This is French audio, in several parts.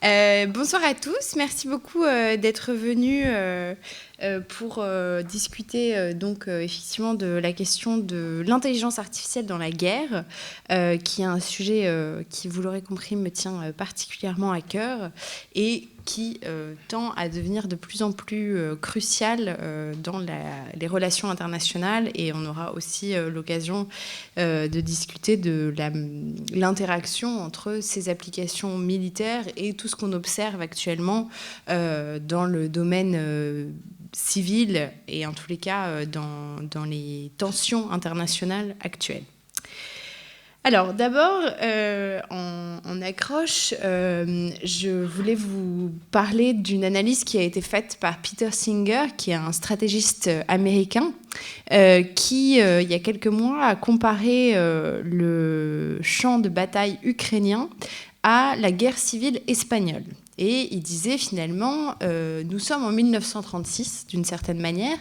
Bonsoir à tous, merci beaucoup d'être venus pour discuter effectivement de la question de l'intelligence artificielle dans la guerre, qui est un sujet qui, vous l'aurez compris, me tient particulièrement à cœur et qui tend à devenir de plus en plus crucial dans les relations internationales. Et on aura aussi l'occasion de discuter de l'interaction entre ces applications militaires et tout ce qu'on observe actuellement dans le domaine civil et en tous les cas dans les tensions internationales actuelles. Alors d'abord, en accroche, je voulais vous parler d'une analyse qui a été faite par Peter Singer, qui est un stratégiste américain, qui, il y a quelques mois, a comparé le champ de bataille ukrainien à la guerre civile espagnole. Et il disait finalement, nous sommes en 1936 d'une certaine manière,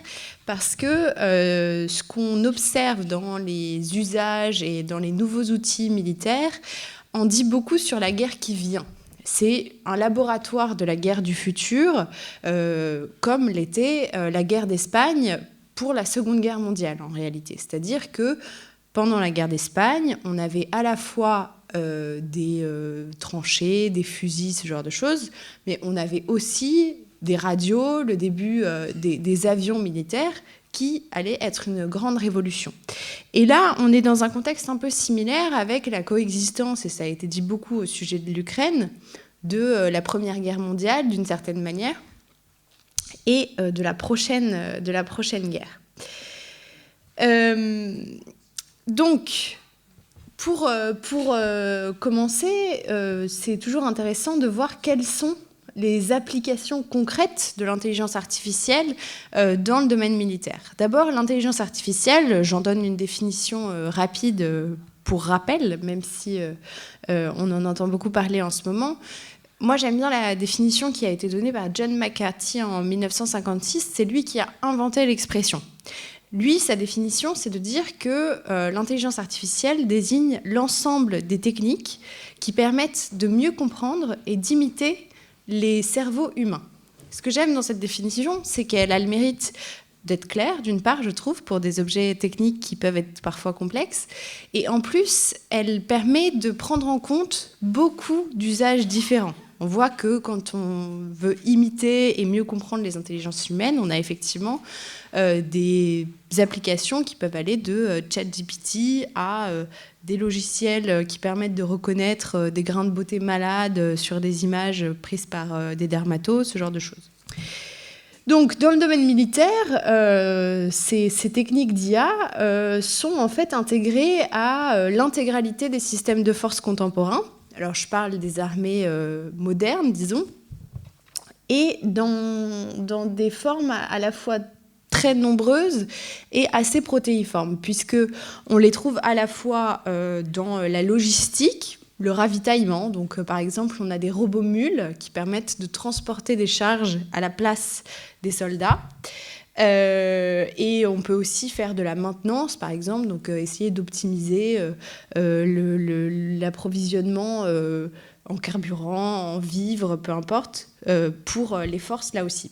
parce que ce qu'on observe dans les usages et dans les nouveaux outils militaires en dit beaucoup sur la guerre qui vient. C'est un laboratoire de la guerre du futur, comme l'était la guerre d'Espagne pour la Seconde Guerre mondiale en réalité. C'est-à-dire que pendant la guerre d'Espagne, on avait à la fois des tranchées, des fusils, ce genre de choses, mais on avait aussi des radios, le début des avions militaires qui allaient être une grande révolution. Et là, on est dans un contexte un peu similaire avec la coexistence, et ça a été dit beaucoup au sujet de l'Ukraine, de la Première Guerre mondiale, d'une certaine manière, et de la prochaine guerre. Donc, pour commencer, c'est toujours intéressant de voir quelles sont les applications concrètes de l'intelligence artificielle dans le domaine militaire. D'abord, l'intelligence artificielle, j'en donne une définition rapide pour rappel, même si on en entend beaucoup parler en ce moment. Moi, j'aime bien la définition qui a été donnée par John McCarthy en 1956. C'est lui qui a inventé l'expression. Lui, sa définition, c'est de dire que l'intelligence artificielle désigne l'ensemble des techniques qui permettent de mieux comprendre et d'imiter les cerveaux humains. Ce que j'aime dans cette définition, c'est qu'elle a le mérite d'être claire, d'une part, je trouve, pour des objets techniques qui peuvent être parfois complexes, et en plus, elle permet de prendre en compte beaucoup d'usages différents. On voit que quand on veut imiter et mieux comprendre les intelligences humaines, on a effectivement des applications qui peuvent aller de ChatGPT à des logiciels qui permettent de reconnaître des grains de beauté malades sur des images prises par des dermatos, ce genre de choses. Donc, dans le domaine militaire, ces techniques d'IA sont en fait intégrées à l'intégralité des systèmes de force contemporains. Alors, je parle des armées modernes, disons, et dans des formes à la fois très nombreuses et assez protéiformes, puisqu'on les trouve à la fois dans la logistique, le ravitaillement. Donc, par exemple, on a des robots mules qui permettent de transporter des charges à la place des soldats. Et on peut aussi faire de la maintenance, par exemple, donc essayer d'optimiser l'approvisionnement en carburant, en vivres, peu importe, pour les forces là aussi.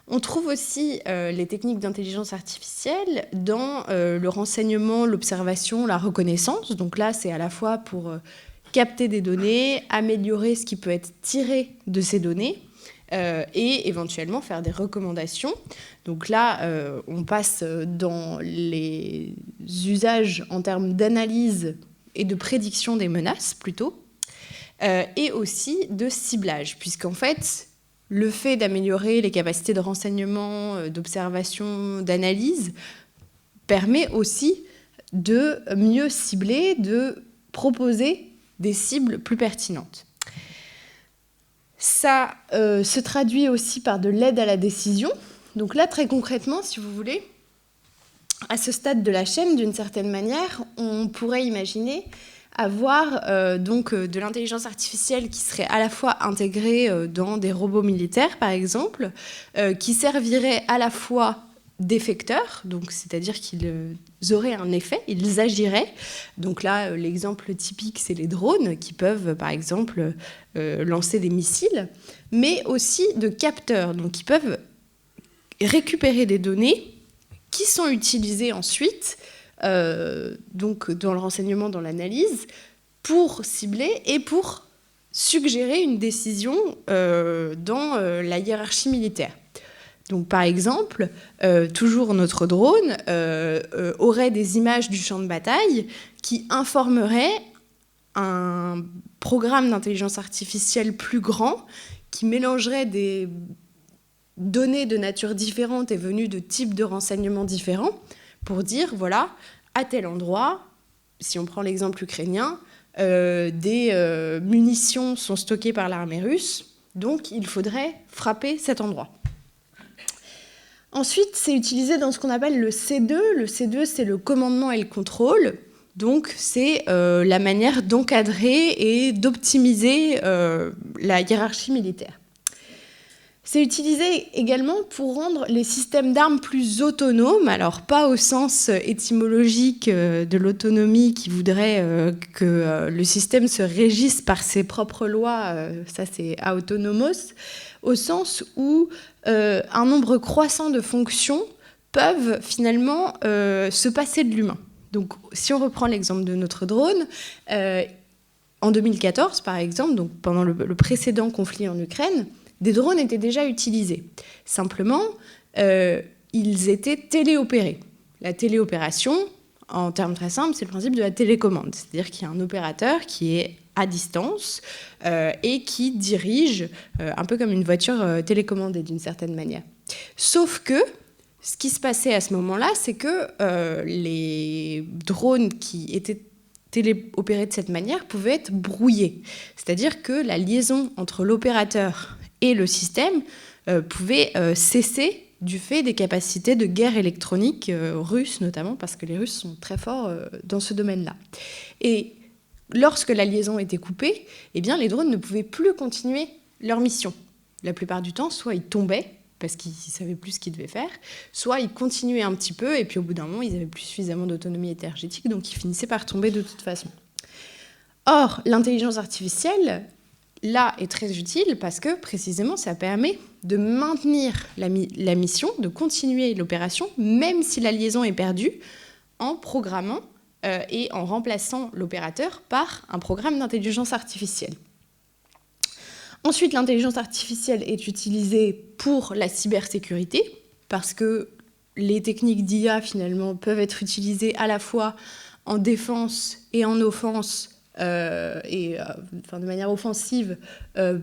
On trouve aussi les techniques d'intelligence artificielle dans le renseignement, l'observation, la reconnaissance. Donc là, c'est à la fois pour capter des données, améliorer ce qui peut être tiré de ces données, et éventuellement faire des recommandations. Donc là, on passe dans les usages en termes d'analyse et de prédiction des menaces, plutôt, et aussi de ciblage, puisqu'en fait, le fait d'améliorer les capacités de renseignement, d'observation, d'analyse, permet aussi de mieux cibler, de proposer des cibles plus pertinentes. Ça se traduit aussi par de l'aide à la décision. Donc là, très concrètement, si vous voulez, à ce stade de la chaîne, d'une certaine manière, on pourrait imaginer avoir de l'intelligence artificielle qui serait à la fois intégrée dans des robots militaires, par exemple, qui servirait à la fois d'effecteurs, donc c'est-à-dire qu'ils auraient un effet, ils agiraient. Donc là, l'exemple typique, c'est les drones qui peuvent, par exemple, lancer des missiles, mais aussi de capteurs, donc qui peuvent récupérer des données qui sont utilisées ensuite, donc dans le renseignement, dans l'analyse, pour cibler et pour suggérer une décision dans la hiérarchie militaire. Donc, par exemple, toujours notre drone aurait des images du champ de bataille qui informaeraient un programme d'intelligence artificielle plus grand qui mélangerait des données de nature différente et venues de types de renseignements différents pour dire, voilà, à tel endroit, si on prend l'exemple ukrainien, des munitions sont stockées par l'armée russe, donc il faudrait frapper cet endroit. Ensuite, c'est utilisé dans ce qu'on appelle le C2. Le C2, c'est le commandement et le contrôle. Donc, c'est la manière d'encadrer et d'optimiser la hiérarchie militaire. C'est utilisé également pour rendre les systèmes d'armes plus autonomes, alors pas au sens étymologique de l'autonomie qui voudrait que le système se régisse par ses propres lois, ça c'est autonomos, au sens où un nombre croissant de fonctions peuvent finalement se passer de l'humain. Donc si on reprend l'exemple de notre drone, en 2014 par exemple, donc pendant le précédent conflit en Ukraine, des drones étaient déjà utilisés. Simplement, ils étaient téléopérés. La téléopération, en termes très simples, c'est le principe de la télécommande. C'est-à-dire qu'il y a un opérateur qui est à distance et qui dirige un peu comme une voiture télécommandée d'une certaine manière. Sauf que ce qui se passait à ce moment-là, c'est que les drones qui étaient téléopérés de cette manière pouvaient être brouillés. C'est-à-dire que la liaison entre l'opérateur et le système pouvait cesser du fait des capacités de guerre électronique russes, notamment parce que les Russes sont très forts dans ce domaine-là. Et lorsque la liaison était coupée, eh bien, les drones ne pouvaient plus continuer leur mission. La plupart du temps, soit ils tombaient, parce qu'ils ne savaient plus ce qu'ils devaient faire, soit ils continuaient un petit peu, et puis au bout d'un moment, ils n'avaient plus suffisamment d'autonomie énergétique, donc ils finissaient par tomber de toute façon. Or, l'intelligence artificielle, là, est très utile parce que, précisément, ça permet de maintenir la mission, de continuer l'opération, même si la liaison est perdue, en programmant et en remplaçant l'opérateur par un programme d'intelligence artificielle. Ensuite, l'intelligence artificielle est utilisée pour la cybersécurité, parce que les techniques d'IA, finalement, peuvent être utilisées à la fois en défense et en offense, de manière offensive,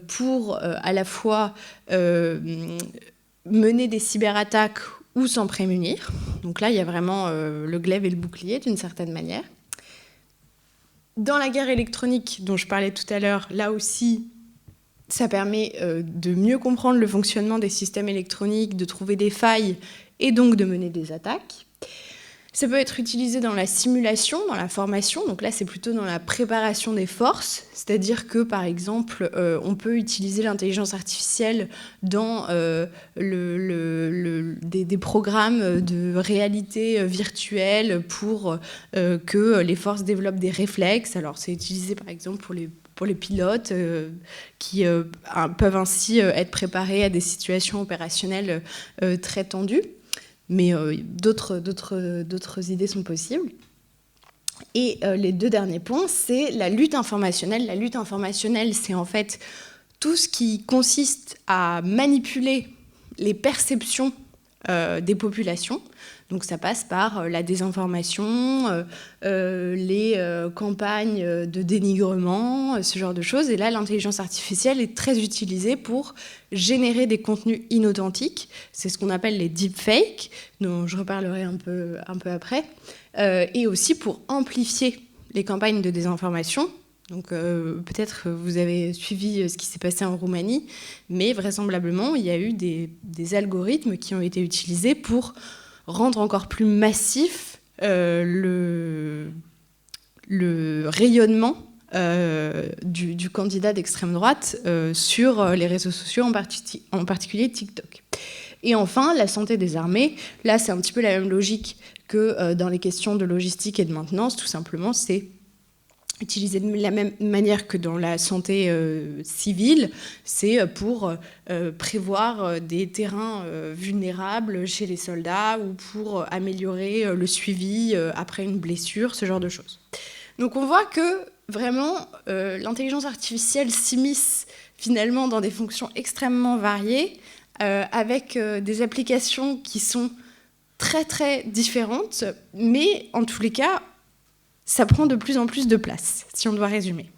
pour à la fois mener des cyberattaques ou s'en prémunir. Donc là, il y a vraiment le glaive et le bouclier, d'une certaine manière. Dans la guerre électronique dont je parlais tout à l'heure, là aussi, ça permet de mieux comprendre le fonctionnement des systèmes électroniques, de trouver des failles et donc de mener des attaques. Ça peut être utilisé dans la simulation, dans la formation. Donc là, c'est plutôt dans la préparation des forces. C'est-à-dire que, par exemple, on peut utiliser l'intelligence artificielle dans des programmes de réalité virtuelle pour que les forces développent des réflexes. Alors, c'est utilisé, par exemple, pour les pilotes qui peuvent ainsi être préparés à des situations opérationnelles très tendues. Mais d'autres idées sont possibles. Et les deux derniers points, c'est la lutte informationnelle. La lutte informationnelle, c'est en fait tout ce qui consiste à manipuler les perceptions des populations. Donc ça passe par la désinformation, les campagnes de dénigrement, ce genre de choses. Et là, l'intelligence artificielle est très utilisée pour générer des contenus inauthentiques. C'est ce qu'on appelle les deepfakes, dont je reparlerai un peu après. Et aussi pour amplifier les campagnes de désinformation. Donc peut-être vous avez suivi ce qui s'est passé en Roumanie, mais vraisemblablement, il y a eu des algorithmes qui ont été utilisés pour rendre encore plus massif le rayonnement du candidat d'extrême droite sur les réseaux sociaux, en particulier TikTok. Et enfin, la santé des armées. Là, c'est un petit peu la même logique que dans les questions de logistique et de maintenance. Tout simplement, c'est utilisé de la même manière que dans la santé civile, c'est pour prévoir des terrains vulnérables chez les soldats ou pour améliorer le suivi après une blessure, ce genre de choses. Donc on voit que vraiment l'intelligence artificielle s'immisce finalement dans des fonctions extrêmement variées, avec des applications qui sont très très différentes, mais en tous les cas, ça prend de plus en plus de place, si on doit résumer.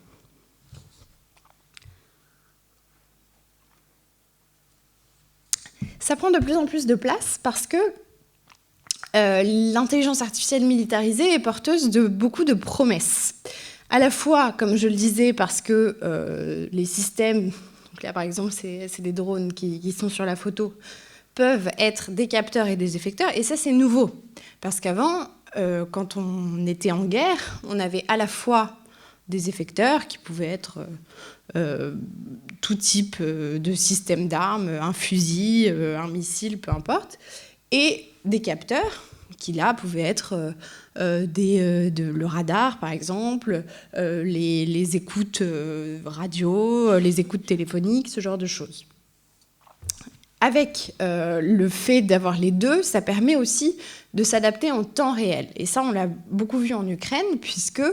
Ça prend de plus en plus de place parce que l'intelligence artificielle militarisée est porteuse de beaucoup de promesses. À la fois, comme je le disais, parce que les systèmes, donc là par exemple c'est des drones qui sont sur la photo, peuvent être des capteurs et des effecteurs, et ça c'est nouveau, parce qu'avant, quand on était en guerre, on avait à la fois des effecteurs qui pouvaient être tout type de système d'armes, un fusil, un missile, peu importe, et des capteurs qui là pouvaient être le radar par exemple, les écoutes radio, les écoutes téléphoniques, ce genre de choses. Avec le fait d'avoir les deux, ça permet aussi de s'adapter en temps réel. Et ça, on l'a beaucoup vu en Ukraine, puisque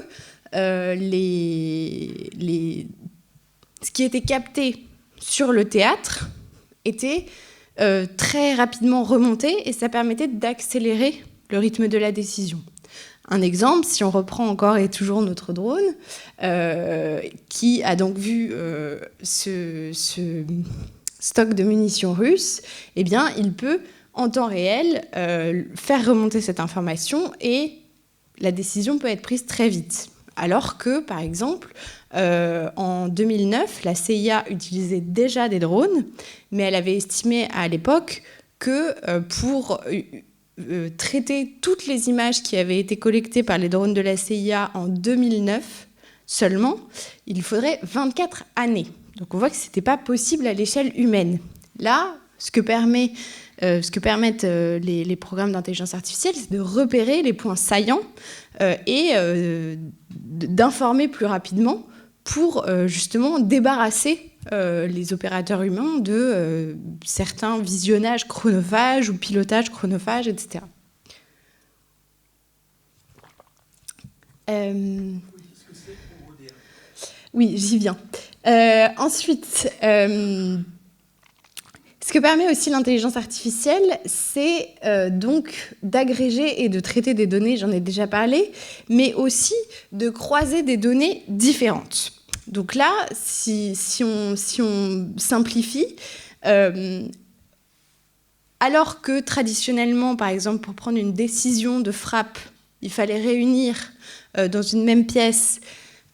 ce qui était capté sur le théâtre était très rapidement remonté, et ça permettait d'accélérer le rythme de la décision. Un exemple, si on reprend encore et toujours notre drone, qui a donc vu ce stock de munitions russes, eh bien, il peut, en temps réel, faire remonter cette information et la décision peut être prise très vite. Alors que, par exemple, en 2009, la CIA utilisait déjà des drones, mais elle avait estimé à l'époque que pour traiter toutes les images qui avaient été collectées par les drones de la CIA en 2009 seulement, il faudrait 24 années. Donc on voit que ce n'était pas possible à l'échelle humaine. Là, ce que permettent les programmes d'intelligence artificielle, c'est de repérer les points saillants et d'informer plus rapidement pour justement débarrasser les opérateurs humains de certains visionnages chronophages ou pilotages chronophages, etc. Oui, j'y viens. Ensuite, ce que permet aussi l'intelligence artificielle, c'est donc d'agréger et de traiter des données, j'en ai déjà parlé, mais aussi de croiser des données différentes. Donc là, si on simplifie, alors que traditionnellement, par exemple, pour prendre une décision de frappe, il fallait réunir dans une même pièce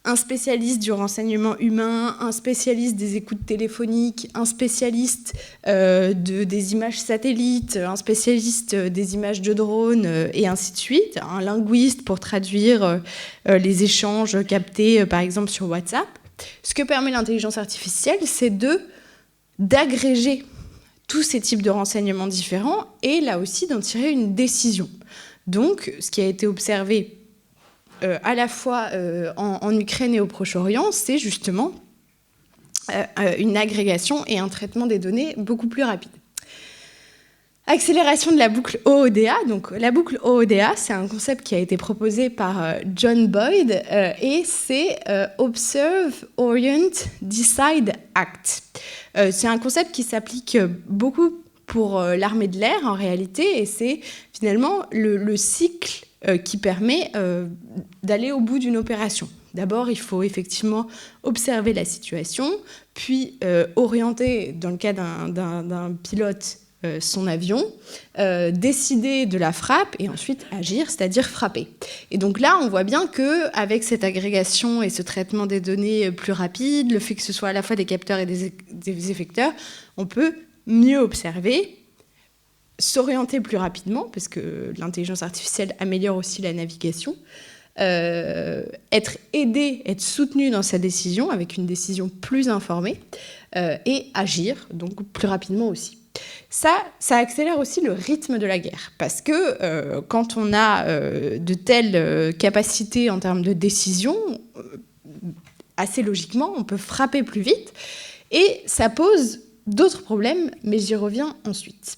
un spécialiste du renseignement humain, un spécialiste des écoutes téléphoniques, un spécialiste des images satellites, un spécialiste des images de drones, et ainsi de suite, un linguiste pour traduire les échanges captés, par exemple, sur WhatsApp. Ce que permet l'intelligence artificielle, c'est d'agréger tous ces types de renseignements différents et là aussi d'en tirer une décision. Donc, ce qui a été observé à la fois en Ukraine et au Proche-Orient, c'est justement une agrégation et un traitement des données beaucoup plus rapide. Accélération de la boucle OODA. Donc, la boucle OODA, c'est un concept qui a été proposé par John Boyd et c'est Observe, Orient, Decide, Act. C'est un concept qui s'applique beaucoup pour l'armée de l'air en réalité et c'est finalement le cycle qui permet d'aller au bout d'une opération. D'abord, il faut effectivement observer la situation, puis orienter, dans le cas d'un pilote, son avion, décider de la frappe et ensuite agir, c'est-à-dire frapper. Et donc là, on voit bien qu'avec cette agrégation et ce traitement des données plus rapide, le fait que ce soit à la fois des capteurs et des effecteurs, on peut mieux observer, s'orienter plus rapidement, parce que l'intelligence artificielle améliore aussi la navigation, être aidé, être soutenu dans sa décision, avec une décision plus informée, et agir, donc plus rapidement aussi. Ça accélère aussi le rythme de la guerre, parce que quand on a de telles capacités en termes de décision, assez logiquement, on peut frapper plus vite, et ça pose d'autres problèmes, mais j'y reviens ensuite.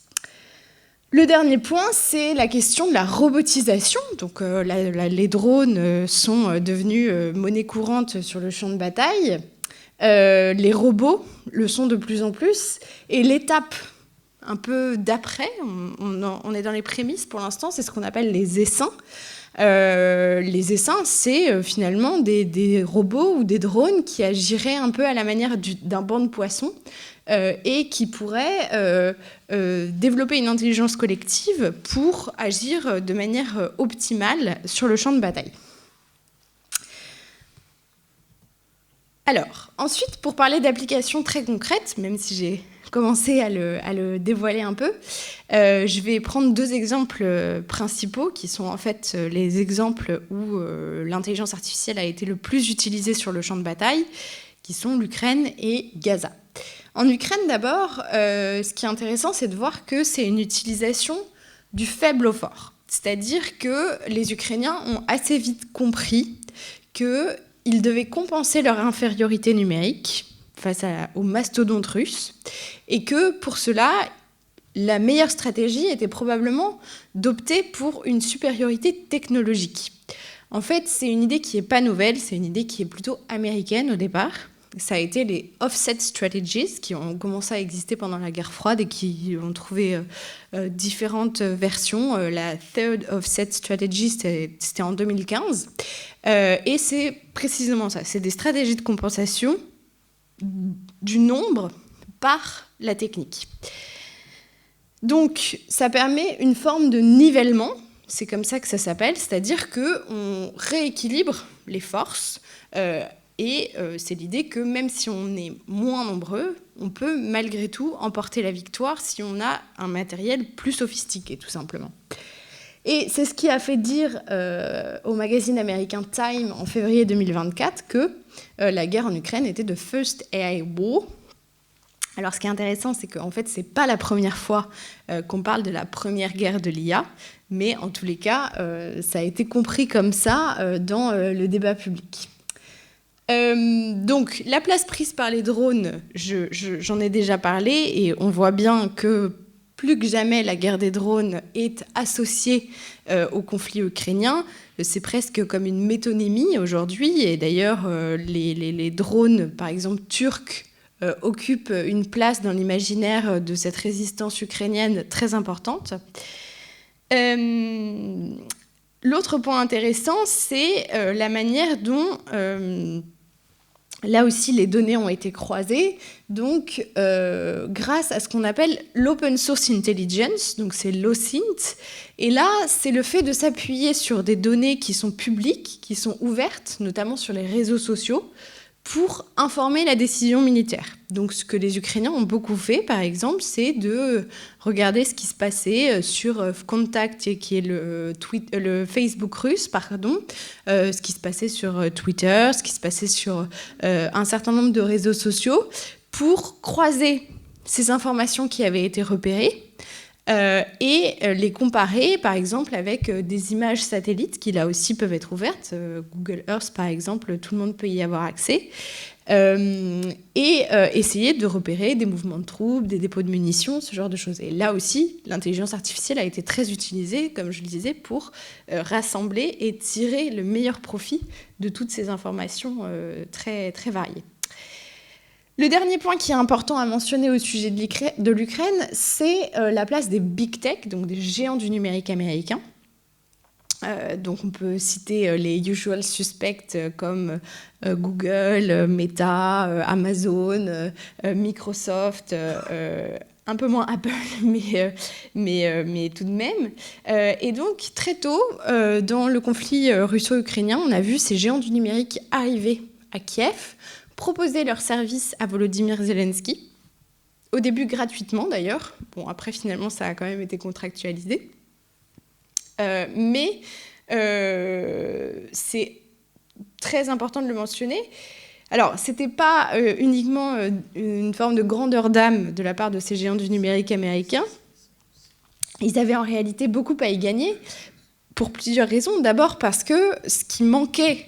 Le dernier point, c'est la question de la robotisation. Donc, les drones sont devenus monnaie courante sur le champ de bataille. Les robots le sont de plus en plus. Et l'étape un peu d'après, on est dans les prémices pour l'instant, c'est ce qu'on appelle les essaims. Les essaims, c'est finalement des robots ou des drones qui agiraient un peu à la manière d'un banc de poissons et qui pourraient développer une intelligence collective pour agir de manière optimale sur le champ de bataille. Alors, ensuite, pour parler d'applications très concrètes, même si j'ai commencé à le dévoiler un peu, je vais prendre 2 exemples principaux qui sont en fait les exemples où l'intelligence artificielle a été le plus utilisée sur le champ de bataille, qui sont l'Ukraine et Gaza. En Ukraine d'abord, ce qui est intéressant, c'est de voir que c'est une utilisation du faible au fort. C'est-à-dire que les Ukrainiens ont assez vite compris qu'ils devaient compenser leur infériorité numérique face aux mastodontes russes, et que pour cela, la meilleure stratégie était probablement d'opter pour une supériorité technologique. En fait, c'est une idée qui n'est pas nouvelle, c'est une idée qui est plutôt américaine au départ. Ça a été les offset strategies qui ont commencé à exister pendant la guerre froide et qui ont trouvé différentes versions. La third offset strategy, c'était en 2015. Et c'est précisément ça. C'est des stratégies de compensation du nombre par la technique. Donc, ça permet une forme de nivellement, c'est comme ça que ça s'appelle, c'est-à-dire qu'on rééquilibre les forces et c'est l'idée que même si on est moins nombreux, on peut malgré tout emporter la victoire si on a un matériel plus sophistiqué, tout simplement. Et c'est ce qui a fait dire au magazine américain Time en février 2024 que la guerre en Ukraine était the first AI war. Alors, ce qui est intéressant, c'est qu'en fait, ce n'est pas la première fois qu'on parle de la première guerre de l'IA, mais en tous les cas, ça a été compris comme ça dans le débat public. Donc, la place prise par les drones, j'en ai déjà parlé, et on voit bien que plus que jamais, la guerre des drones est associée au conflit ukrainien. C'est presque comme une métonymie aujourd'hui, et d'ailleurs, les drones, par exemple, turcs, occupe une place dans l'imaginaire de cette résistance ukrainienne très importante. L'autre point intéressant, c'est la manière dont, là aussi, les données ont été croisées, donc grâce à ce qu'on appelle l'Open Source Intelligence, donc c'est l'OSINT, et là, c'est le fait de s'appuyer sur des données qui sont publiques, qui sont ouvertes, notamment sur les réseaux sociaux, pour informer la décision militaire. Donc ce que les Ukrainiens ont beaucoup fait, par exemple, c'est de regarder ce qui se passait sur Contact, qui est le Facebook russe, ce qui se passait sur Twitter, ce qui se passait sur un certain nombre de réseaux sociaux, pour croiser ces informations qui avaient été repérées, et les comparer, par exemple, avec des images satellites qui, là aussi, peuvent être ouvertes. Google Earth, par exemple, tout le monde peut y avoir accès. Et essayer de repérer des mouvements de troupes, des dépôts de munitions, ce genre de choses. Et là aussi, l'intelligence artificielle a été très utilisée, comme je le disais, pour rassembler et tirer le meilleur profit de toutes ces informations très, très variées. Le dernier point qui est important à mentionner au sujet de l'Ukraine, c'est la place des big tech, donc des géants du numérique américains. Donc on peut citer les usual suspects comme Google, Meta, Amazon, Microsoft, un peu moins Apple, mais tout de même. Et donc très tôt, dans le conflit russo-ukrainien, on a vu ces géants du numérique arriver à Kiev, proposer leurs services à Volodymyr Zelensky, au début gratuitement d'ailleurs. Bon, après finalement ça a quand même été contractualisé. Mais c'est très important de le mentionner. Alors, ce n'était pas uniquement une forme de grandeur d'âme de la part de ces géants du numérique américains. Ils avaient en réalité beaucoup à y gagner pour plusieurs raisons. D'abord parce que ce qui manquait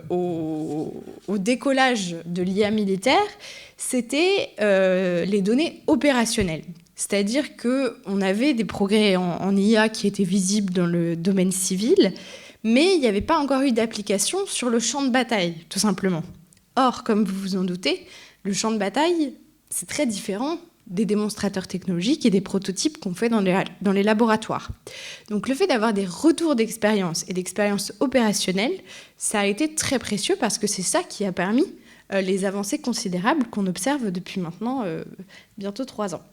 au décollage de l'IA militaire, c'était les données opérationnelles. C'est-à-dire qu'on avait des progrès en IA qui étaient visibles dans le domaine civil, mais il n'y avait pas encore eu d'application sur le champ de bataille, tout simplement. Or, comme vous vous en doutez, le champ de bataille, c'est très différent des démonstrateurs technologiques et des prototypes qu'on fait dans les laboratoires. Donc le fait d'avoir des retours d'expérience et d'expérience opérationnelle, ça a été très précieux parce que c'est ça qui a permis les avancées considérables qu'on observe depuis maintenant bientôt 3 ans.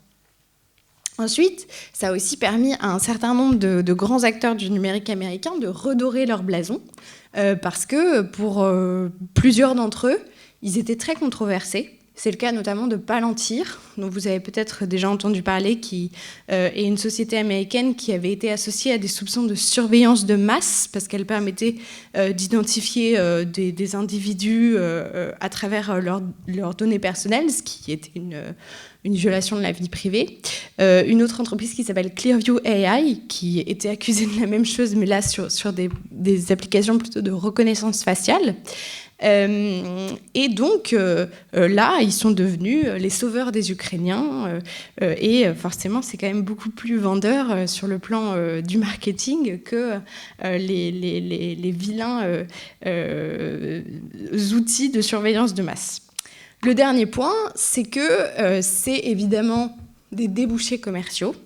Ensuite, ça a aussi permis à un certain nombre de grands acteurs du numérique américain de redorer leur blason, parce que pour plusieurs d'entre eux, ils étaient très controversés. C'est le cas notamment de Palantir, dont vous avez peut-être déjà entendu parler, qui est une société américaine qui avait été associée à des soupçons de surveillance de masse, parce qu'elle permettait d'identifier des individus à travers leurs données personnelles, ce qui était une violation de la vie privée. Une autre entreprise qui s'appelle Clearview AI, qui était accusée de la même chose, mais là sur des applications plutôt de reconnaissance faciale. Et donc, là, ils sont devenus les sauveurs des Ukrainiens. Et forcément, c'est quand même beaucoup plus vendeur sur le plan du marketing que les vilains outils de surveillance de masse. Le dernier point, c'est que c'est évidemment des débouchés commerciaux,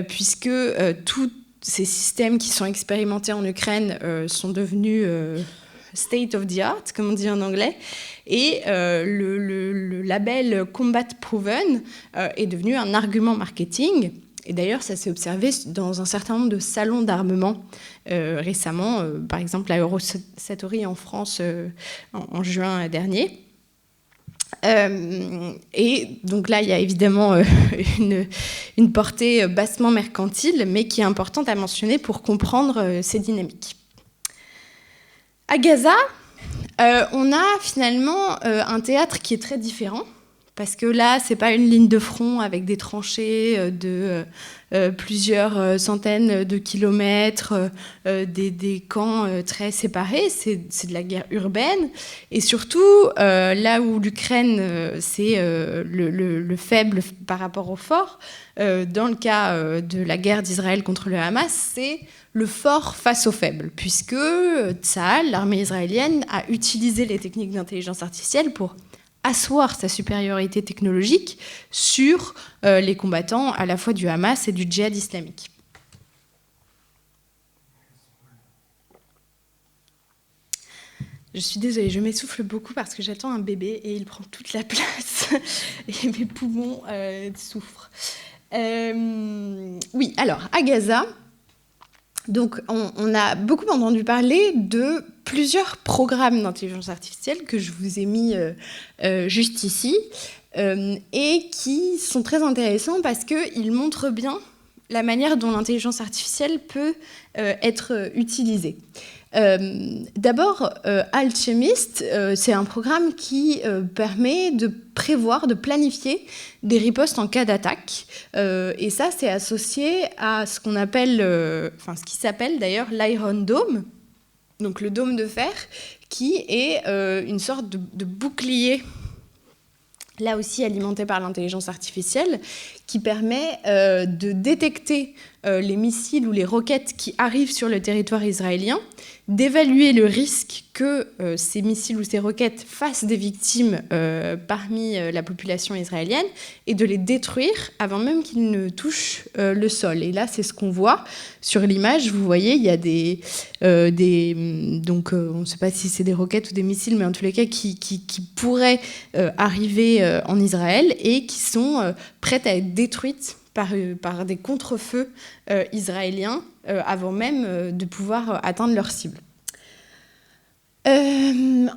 puisque tous ces systèmes qui sont expérimentés en Ukraine sont devenus state of the art, comme on dit en anglais, et le label Combat Proven est devenu un argument marketing. Et d'ailleurs, ça s'est observé dans un certain nombre de salons d'armement récemment, par exemple à Eurosatory en France en juin dernier. Et donc là, il y a évidemment une portée bassement mercantile, mais qui est importante à mentionner pour comprendre ces dynamiques. À Gaza, on a finalement un théâtre qui est très différent, parce que là, ce n'est pas une ligne de front avec des tranchées de plusieurs centaines de kilomètres, des camps très séparés, c'est de la guerre urbaine. Et surtout, là où l'Ukraine, c'est le faible par rapport au fort, dans le cas de la guerre d'Israël contre le Hamas, c'est le fort face au faible, puisque Tsahal, l'armée israélienne, a utilisé les techniques d'intelligence artificielle pour asseoir sa supériorité technologique sur les combattants à la fois du Hamas et du djihad islamique. Je suis désolée, je m'essouffle beaucoup parce que j'attends un bébé et il prend toute la place et mes poumons souffrent. Oui, alors, à Gaza, donc on a beaucoup entendu parler de plusieurs programmes d'intelligence artificielle que je vous ai mis juste ici et qui sont très intéressants parce qu'ils montrent bien la manière dont l'intelligence artificielle peut être utilisée. D'abord, Alchemist, c'est un programme qui permet de prévoir, de planifier des ripostes en cas d'attaque. Et ça, c'est associé à ce qu'on appelle, ce qui s'appelle d'ailleurs l'Iron Dome, donc le dôme de fer, qui est une sorte de bouclier, là aussi alimenté par l'intelligence artificielle, qui permet de détecter les missiles ou les roquettes qui arrivent sur le territoire israélien, d'évaluer le risque que ces missiles ou ces roquettes fassent des victimes parmi la population israélienne et de les détruire avant même qu'ils ne touchent le sol. Et là, c'est ce qu'on voit sur l'image. Vous voyez, il y a donc on ne sait pas si c'est des roquettes ou des missiles, mais en tous les cas qui pourraient arriver en Israël et qui sont prêtes à être détruites par des contre-feux israéliens avant même de pouvoir atteindre leur cible.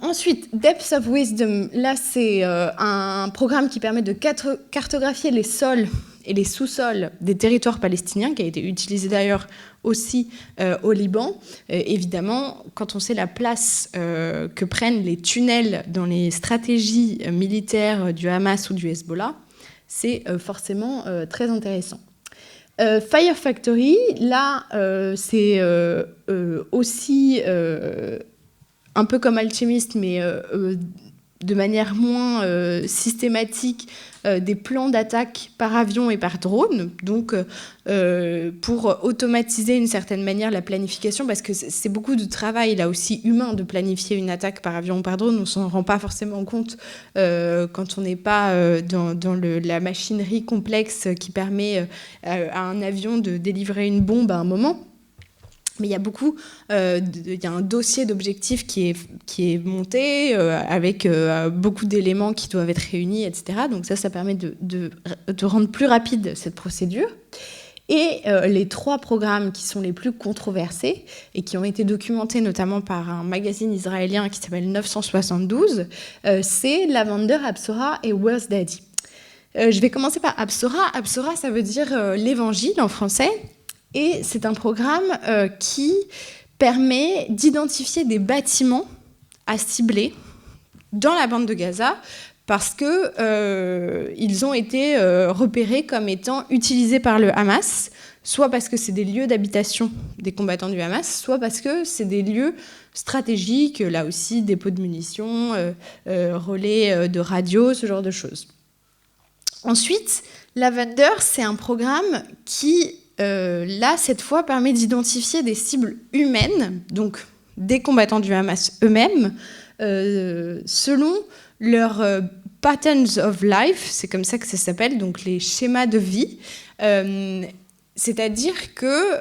Ensuite, Depth of Wisdom, là c'est un programme qui permet de cartographier les sols et les sous-sols des territoires palestiniens, qui a été utilisé d'ailleurs aussi au Liban. Évidemment, quand on sait la place que prennent les tunnels dans les stratégies militaires du Hamas ou du Hezbollah, c'est forcément très intéressant. Fire Factory, là, c'est aussi un peu comme Alchemist, mais de manière moins systématique, des plans d'attaque par avion et par drone, donc pour automatiser d'une certaine manière la planification, parce que c'est beaucoup de travail là aussi humain de planifier une attaque par avion ou par drone. On ne s'en rend pas forcément compte quand on n'est pas dans la machinerie complexe qui permet à un avion de délivrer une bombe à un moment. Mais il y a il y a un dossier d'objectifs qui est monté avec beaucoup d'éléments qui doivent être réunis, etc. Donc ça permet de rendre plus rapide cette procédure. Et les 3 programmes qui sont les plus controversés et qui ont été documentés notamment par un magazine israélien qui s'appelle 972, c'est Lavender, Absora et Where's Daddy. Je vais commencer par Absora. Absora, ça veut dire l'évangile en français. Et c'est un programme qui permet d'identifier des bâtiments à cibler dans la bande de Gaza parce qu'ils ont été repérés comme étant utilisés par le Hamas, soit parce que c'est des lieux d'habitation des combattants du Hamas, soit parce que c'est des lieux stratégiques, là aussi dépôts de munitions, relais de radio, ce genre de choses. Ensuite, Lavender, c'est un programme qui là, cette fois, permet d'identifier des cibles humaines, donc des combattants du Hamas eux-mêmes, selon leurs patterns of life, c'est comme ça que ça s'appelle, donc les schémas de vie. C'est-à-dire que,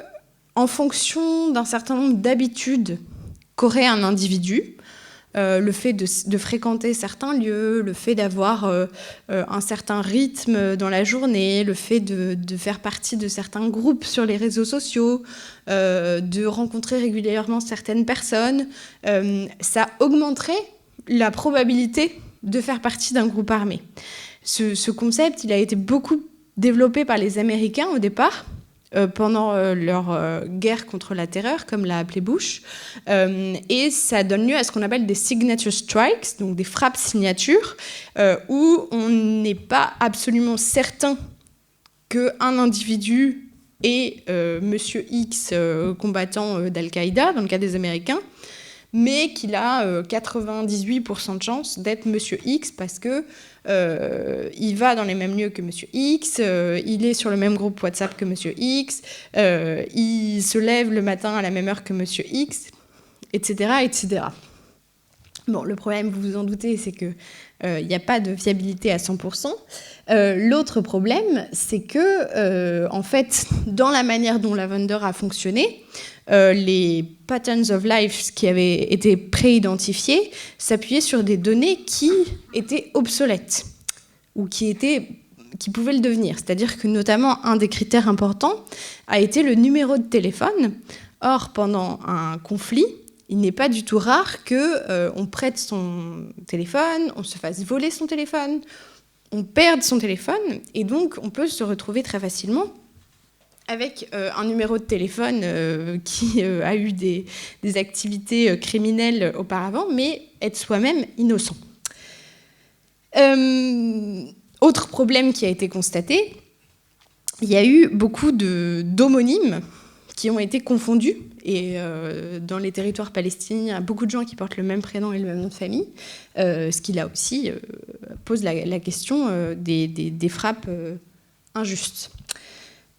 en fonction d'un certain nombre d'habitudes qu'aurait un individu, le fait de fréquenter certains lieux, le fait d'avoir un certain rythme dans la journée, le fait de faire partie de certains groupes sur les réseaux sociaux, de rencontrer régulièrement certaines personnes, ça augmenterait la probabilité de faire partie d'un groupe armé. Ce concept, il a été beaucoup développé par les Américains au départ, pendant leur guerre contre la terreur, comme l'a appelé Bush, et ça donne lieu à ce qu'on appelle des signature strikes, donc des frappes signatures, où on n'est pas absolument certain qu'un individu est Monsieur X, combattant d'Al-Qaïda, dans le cas des Américains, mais qu'il a 98% de chance d'être Monsieur X parce que il va dans les mêmes lieux que Monsieur X, il est sur le même groupe WhatsApp que Monsieur X, il se lève le matin à la même heure que Monsieur X, etc., etc. Bon, le problème, vous vous en doutez, c'est qu'il n'y a pas de fiabilité à 100%. L'autre problème, c'est que, en fait, dans la manière dont Lavender a fonctionné, les patterns of life qui avaient été pré-identifiés s'appuyaient sur des données qui étaient obsolètes ou qui pouvaient le devenir. C'est-à-dire que, notamment, un des critères importants a été le numéro de téléphone. Or, pendant un conflit, il n'est pas du tout rare qu'on prête son téléphone, on se fasse voler son téléphone, on perde son téléphone, et donc on peut se retrouver très facilement avec un numéro de téléphone qui a eu des activités criminelles auparavant, mais être soi-même innocent. Autre problème qui a été constaté, il y a eu beaucoup d'homonymes qui ont été confondus. Et dans les territoires palestiniens, il y a beaucoup de gens qui portent le même prénom et le même nom de famille, ce qui là aussi pose la question des frappes injustes.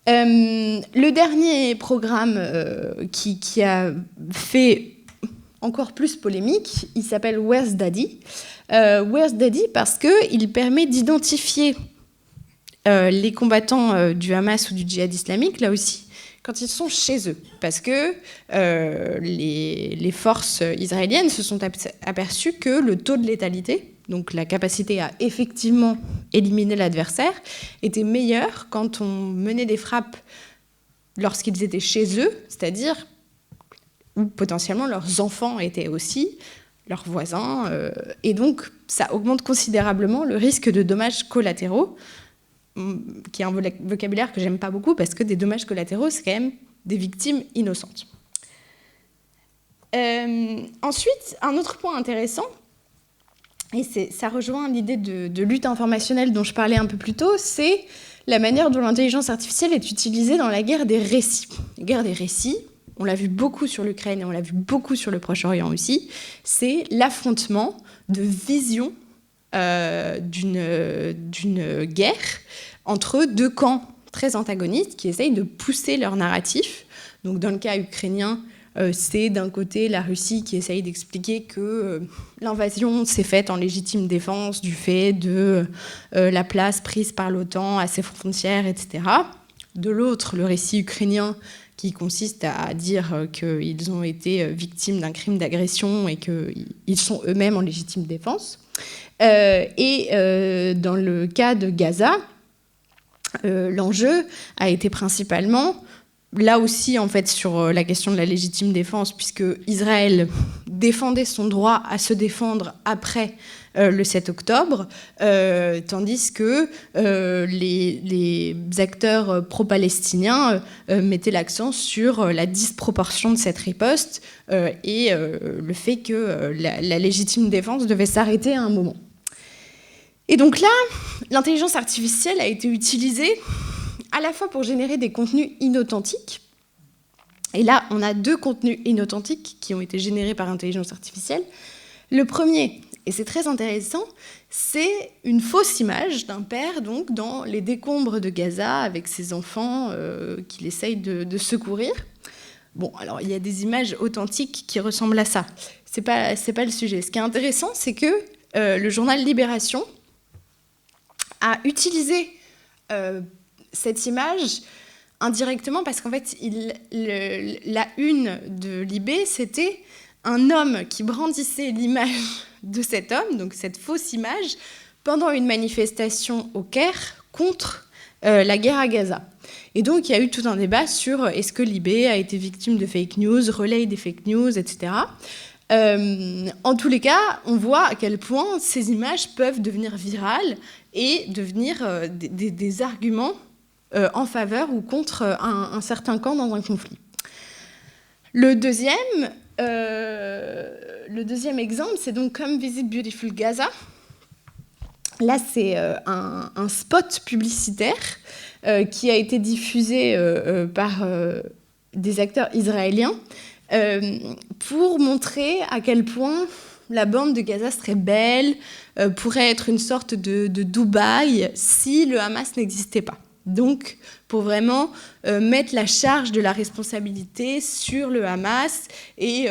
Le dernier programme qui a fait encore plus polémique, il s'appelle Where's Daddy. Where's Daddy parce qu'il permet d'identifier les combattants du Hamas ou du djihad islamique, là aussi, quand ils sont chez eux. Parce que les forces israéliennes se sont aperçues que le taux de létalité, donc la capacité à effectivement éliminer l'adversaire, était meilleur quand on menait des frappes lorsqu'ils étaient chez eux, c'est-à-dire où potentiellement leurs enfants étaient aussi, leurs voisins, et donc ça augmente considérablement le risque de dommages collatéraux qui est un vocabulaire que j'aime pas beaucoup, parce que des dommages collatéraux, c'est quand même des victimes innocentes. Ensuite, un autre point intéressant, et ça rejoint l'idée de lutte informationnelle dont je parlais un peu plus tôt, c'est la manière dont l'intelligence artificielle est utilisée dans la guerre des récits. La guerre des récits, on l'a vu beaucoup sur l'Ukraine et on l'a vu beaucoup sur le Proche-Orient aussi, c'est l'affrontement de visions d'une guerre entre deux camps très antagonistes qui essayent de pousser leur narratif. Donc dans le cas ukrainien, c'est d'un côté la Russie qui essaye d'expliquer que l'invasion s'est faite en légitime défense du fait de la place prise par l'OTAN à ses frontières, etc. De l'autre, le récit ukrainien qui consiste à dire qu'ils ont été victimes d'un crime d'agression et qu'ils sont eux-mêmes en légitime défense. Et dans le cas de Gaza, l'enjeu a été principalement, là aussi en fait sur la question de la légitime défense, puisque Israël défendait son droit à se défendre après le 7 octobre, tandis que les acteurs pro-palestiniens mettaient l'accent sur la disproportion de cette riposte et le fait que la légitime défense devait s'arrêter à un moment. Et donc là, l'intelligence artificielle a été utilisée à la fois pour générer des contenus inauthentiques. Et là, on a 2 contenus inauthentiques qui ont été générés par intelligence artificielle. Le premier, et c'est très intéressant, c'est une fausse image d'un père donc, dans les décombres de Gaza avec ses enfants qu'il essaye de secourir. Bon, alors il y a des images authentiques qui ressemblent à ça. C'est pas le sujet. Ce qui est intéressant, c'est que le journal Libération a utilisé cette image indirectement parce qu'en fait, la une de Libé, c'était un homme qui brandissait l'image de cet homme, donc cette fausse image, pendant une manifestation au Caire contre la guerre à Gaza. Et donc, il y a eu tout un débat sur est-ce que Libé a été victime de fake news, relaye des fake news, etc. En tous les cas, on voit à quel point ces images peuvent devenir virales et devenir des arguments en faveur ou contre un certain camp dans un conflit. Le deuxième exemple, c'est donc Come Visit Beautiful Gaza. Là, c'est un spot publicitaire qui a été diffusé par des acteurs israéliens pour montrer à quel point la bande de Gaza serait belle, pourrait être une sorte de Dubaï si le Hamas n'existait pas. Donc, pour vraiment mettre la charge de la responsabilité sur le Hamas et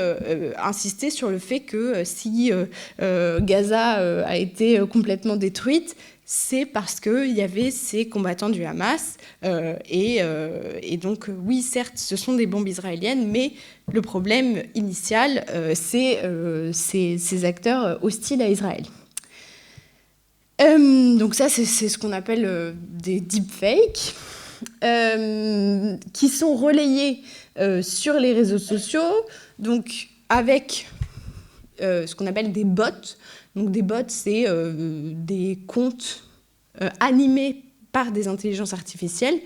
insister sur le fait que si Gaza a été complètement détruite, c'est parce qu'il y avait ces combattants du Hamas. Et donc, oui, certes, ce sont des bombes israéliennes, mais le problème initial, c'est ces acteurs hostiles à Israël. Donc ça, c'est ce qu'on appelle des deepfakes, qui sont relayés sur les réseaux sociaux, donc avec ce qu'on appelle des bots. Donc des bots, c'est des comptes animés par des intelligences artificielles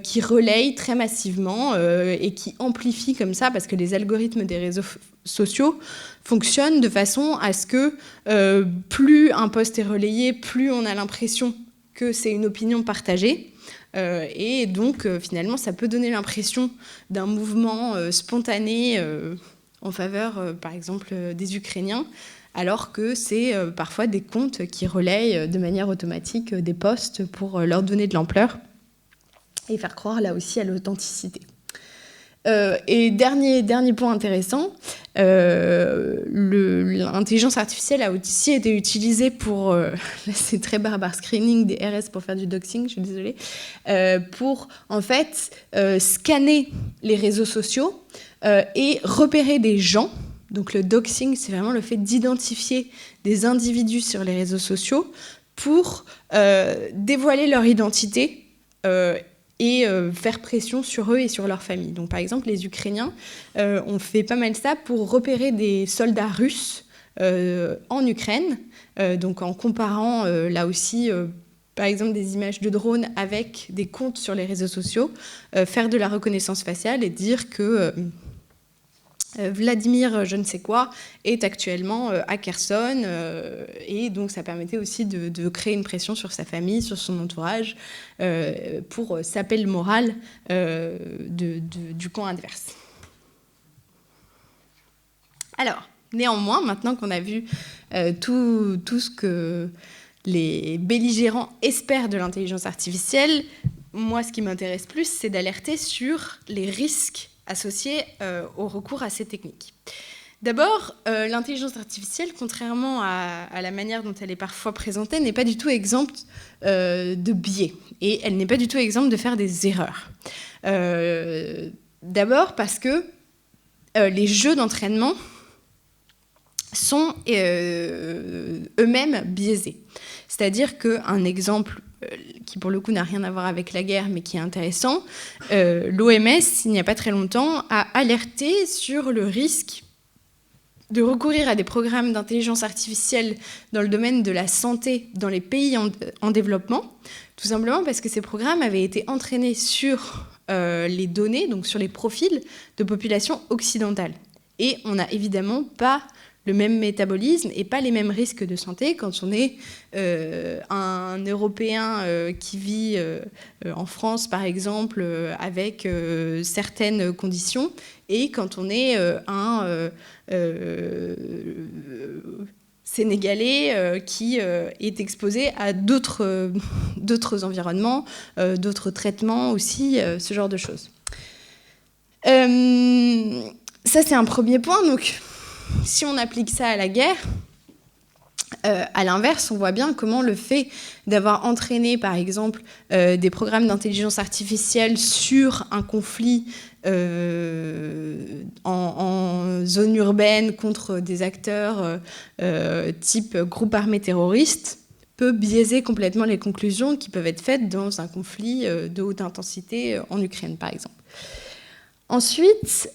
qui relayent très massivement et qui amplifient comme ça, parce que les algorithmes des réseaux sociaux fonctionnent de façon à ce que plus un post est relayé, plus on a l'impression que c'est une opinion partagée. Et donc, finalement, ça peut donner l'impression d'un mouvement spontané en faveur, par exemple, des Ukrainiens, alors que c'est parfois des comptes qui relayent de manière automatique des posts pour leur donner de l'ampleur et faire croire là aussi à l'authenticité. Et dernier point intéressant, l'intelligence artificielle a aussi été utilisée pour, là c'est très barbare, screening des RS pour faire du doxing, je suis désolée, pour en fait scanner les réseaux sociaux et repérer des gens. Donc le doxing, c'est vraiment le fait d'identifier des individus sur les réseaux sociaux pour dévoiler leur identité et faire pression sur eux et sur leur famille. Donc par exemple, les Ukrainiens ont fait pas mal ça pour repérer des soldats russes en Ukraine, donc en comparant là aussi par exemple des images de drones avec des comptes sur les réseaux sociaux, faire de la reconnaissance faciale et dire que Vladimir je ne sais quoi est actuellement à Kherson, et donc ça permettait aussi de créer une pression sur sa famille, sur son entourage, pour saper le moral du camp adverse. Alors, néanmoins, maintenant qu'on a vu tout ce que les belligérants espèrent de l'intelligence artificielle, moi, ce qui m'intéresse plus, c'est d'alerter sur les risques associés au recours à ces techniques. D'abord, l'intelligence artificielle, contrairement à la manière dont elle est parfois présentée, n'est pas du tout exempte de biais, et elle n'est pas du tout exempte de faire des erreurs. D'abord parce que les jeux d'entraînement sont eux-mêmes biaisés. C'est-à-dire qu'un exemple qui, pour le coup, n'a rien à voir avec la guerre, mais qui est intéressant, l'OMS, il n'y a pas très longtemps, a alerté sur le risque de recourir à des programmes d'intelligence artificielle dans le domaine de la santé dans les pays en développement, tout simplement parce que ces programmes avaient été entraînés sur les données, donc sur les profils de populations occidentales. Et on n'a évidemment pas le même métabolisme et pas les mêmes risques de santé quand on est un Européen qui vit en France, par exemple, avec certaines conditions, et quand on est un Sénégalais qui est exposé à d'autres environnements, d'autres traitements aussi, ce genre de choses. Ça, c'est un premier point. Donc, si on applique ça à la guerre, à l'inverse, on voit bien comment le fait d'avoir entraîné, par exemple, des programmes d'intelligence artificielle sur un conflit en zone urbaine contre des acteurs type groupe armé terroriste peut biaiser complètement les conclusions qui peuvent être faites dans un conflit de haute intensité en Ukraine, par exemple. Ensuite,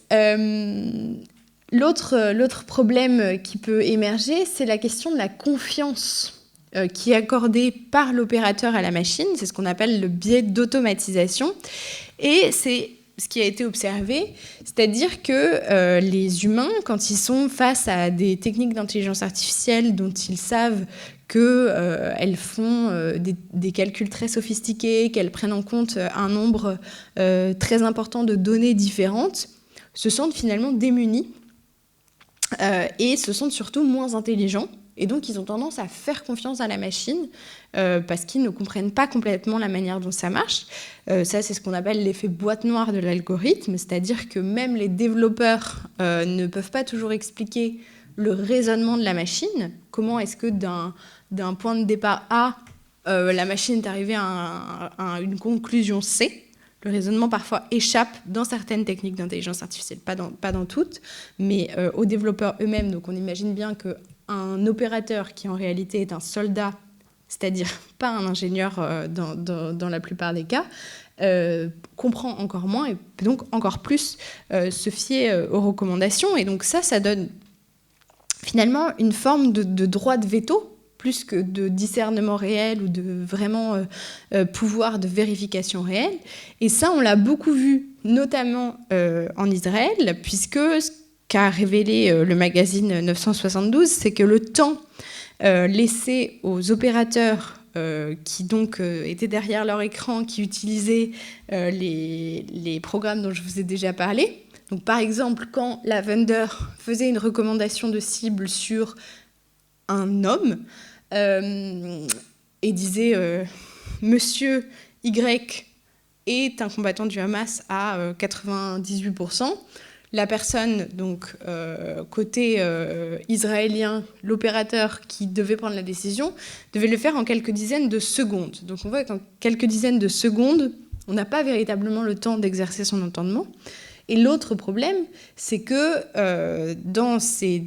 l'autre problème qui peut émerger, c'est la question de la confiance qui est accordée par l'opérateur à la machine. C'est ce qu'on appelle le biais d'automatisation. Et c'est ce qui a été observé, c'est-à-dire que les humains, quand ils sont face à des techniques d'intelligence artificielle dont ils savent qu'elles font des calculs très sophistiqués, qu'elles prennent en compte un nombre très important de données différentes, se sentent finalement démunis et se sentent surtout moins intelligents. Et donc, ils ont tendance à faire confiance à la machine parce qu'ils ne comprennent pas complètement la manière dont ça marche. Ça, c'est ce qu'on appelle l'effet boîte noire de l'algorithme, c'est-à-dire que même les développeurs ne peuvent pas toujours expliquer le raisonnement de la machine. Comment est-ce que d'un point de départ A, la machine est arrivée à une conclusion C ? Le raisonnement parfois échappe dans certaines techniques d'intelligence artificielle, pas dans toutes, mais aux développeurs eux-mêmes. Donc on imagine bien qu'un opérateur qui en réalité est un soldat, c'est-à-dire pas un ingénieur dans la plupart des cas, comprend encore moins et peut donc encore plus se fier aux recommandations. Et donc ça donne finalement une forme de droit de veto, plus que de discernement réel ou de vraiment pouvoir de vérification réelle. Et ça, on l'a beaucoup vu, notamment en Israël, puisque ce qu'a révélé le magazine 972, c'est que le temps laissé aux opérateurs qui donc étaient derrière leur écran, qui utilisaient les programmes dont je vous ai déjà parlé. Donc, par exemple, quand Lavender faisait une recommandation de cible sur un homme et disait Monsieur Y est un combattant du Hamas à 98%. La personne, donc côté israélien, l'opérateur qui devait prendre la décision, devait le faire en quelques dizaines de secondes. Donc on voit qu'en quelques dizaines de secondes, on n'a pas véritablement le temps d'exercer son entendement. Et l'autre problème, c'est que dans ces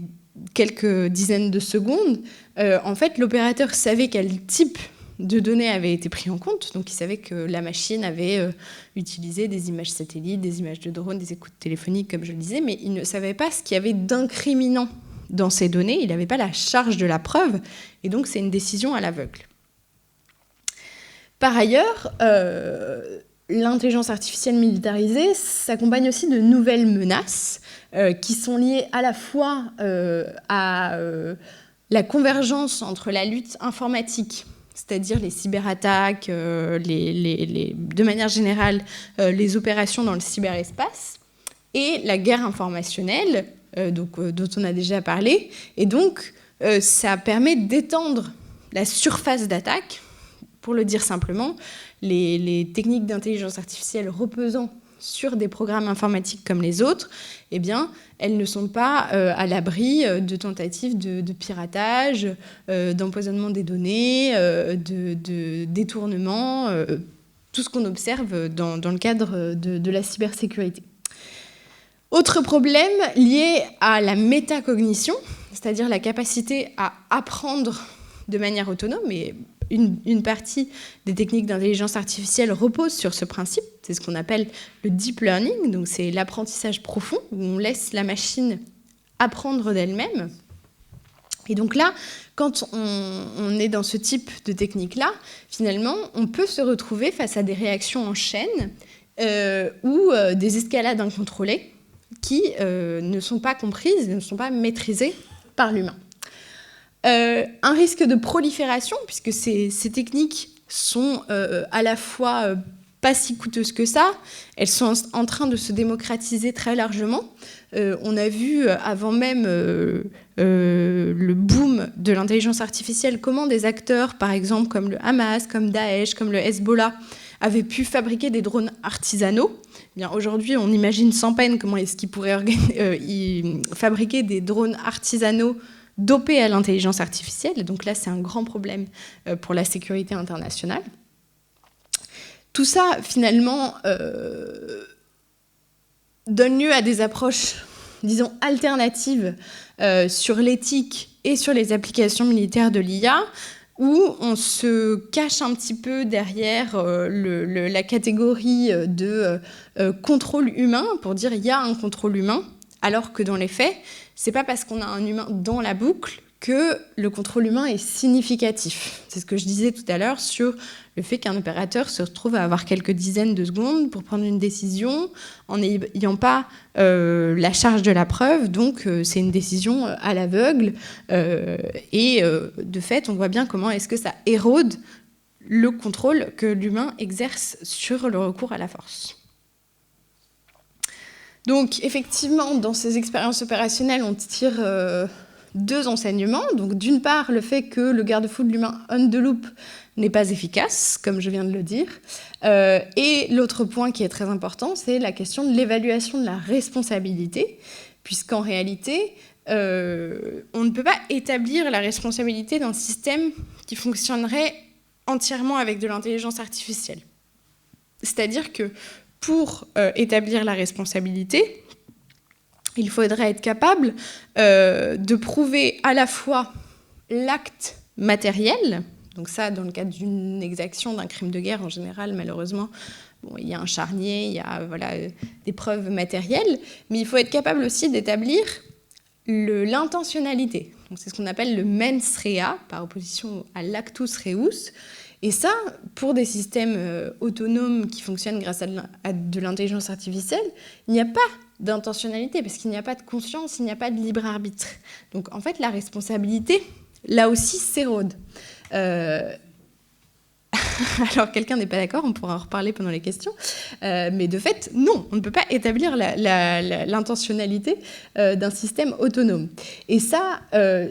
quelques dizaines de secondes, en fait, l'opérateur savait quel type de données avait été pris en compte. Donc, il savait que la machine avait utilisé des images satellites, des images de drones, des écoutes téléphoniques, comme je le disais, mais il ne savait pas ce qu'il y avait d'incriminant dans ces données. Il n'avait pas la charge de la preuve, et donc c'est une décision à l'aveugle. Par ailleurs, l'intelligence artificielle militarisée s'accompagne aussi de nouvelles menaces qui sont liées à la fois à la convergence entre la lutte informatique, c'est-à-dire les cyberattaques, de manière générale, les opérations dans le cyberespace, et la guerre informationnelle, dont on a déjà parlé. Et donc, ça permet d'étendre la surface d'attaque. Pour le dire simplement, les techniques d'intelligence artificielle reposant sur des programmes informatiques comme les autres, eh bien, elles ne sont pas à l'abri de tentatives de piratage, d'empoisonnement des données, de détournement, tout ce qu'on observe dans le cadre de la cybersécurité. Autre problème lié à la métacognition, c'est-à-dire la capacité à apprendre de manière autonome, et une partie des techniques d'intelligence artificielle repose sur ce principe, c'est ce qu'on appelle le deep learning, donc c'est l'apprentissage profond, où on laisse la machine apprendre d'elle-même. Et donc là, quand on est dans ce type de technique-là, finalement, on peut se retrouver face à des réactions en chaîne ou des escalades incontrôlées qui ne sont pas comprises, ne sont pas maîtrisées par l'humain. Un risque de prolifération, puisque ces techniques sont à la fois pas si coûteuses que ça, elles sont en train de se démocratiser très largement. On a vu avant même le boom de l'intelligence artificielle comment des acteurs, par exemple comme le Hamas, comme Daesh, comme le Hezbollah, avaient pu fabriquer des drones artisanaux. Bien, aujourd'hui, on imagine sans peine comment est-ce qu'ils pourraient fabriquer des drones artisanaux dopés à l'intelligence artificielle. Et donc là, c'est un grand problème pour la sécurité internationale. Tout ça, finalement, donne lieu à des approches, disons, alternatives sur l'éthique et sur les applications militaires de l'IA, où on se cache un petit peu derrière la catégorie de contrôle humain, pour dire il y a un contrôle humain, alors que dans les faits, c'est pas parce qu'on a un humain dans la boucle que le contrôle humain est significatif. C'est ce que je disais tout à l'heure sur le fait qu'un opérateur se retrouve à avoir quelques dizaines de secondes pour prendre une décision en n'ayant pas la charge de la preuve. Donc, c'est une décision à l'aveugle. De fait, on voit bien comment est-ce que ça érode le contrôle que l'humain exerce sur le recours à la force. Donc, effectivement, dans ces expériences opérationnelles, on tire deux enseignements. Donc, d'une part, le fait que le garde-fou de l'humain on the loop n'est pas efficace, comme je viens de le dire. Et l'autre point qui est très important, c'est la question de l'évaluation de la responsabilité, puisqu'en réalité, on ne peut pas établir la responsabilité d'un système qui fonctionnerait entièrement avec de l'intelligence artificielle. C'est-à-dire que pour établir la responsabilité, il faudrait être capable de prouver à la fois l'acte matériel, donc ça, dans le cadre d'une exaction, d'un crime de guerre en général, malheureusement, bon, il y a un charnier, il y a des preuves matérielles, mais il faut être capable aussi d'établir l'intentionnalité. Donc c'est ce qu'on appelle le mens rea, par opposition à l'actus reus. Et ça, pour des systèmes autonomes qui fonctionnent grâce à de l'intelligence artificielle, il n'y a pas d'intentionnalité, parce qu'il n'y a pas de conscience, il n'y a pas de libre arbitre. Donc en fait, la responsabilité, là aussi, s'érode. Alors, quelqu'un n'est pas d'accord, on pourra en reparler pendant les questions. Mais de fait, non, on ne peut pas établir l'intentionnalité d'un système autonome. Et ça,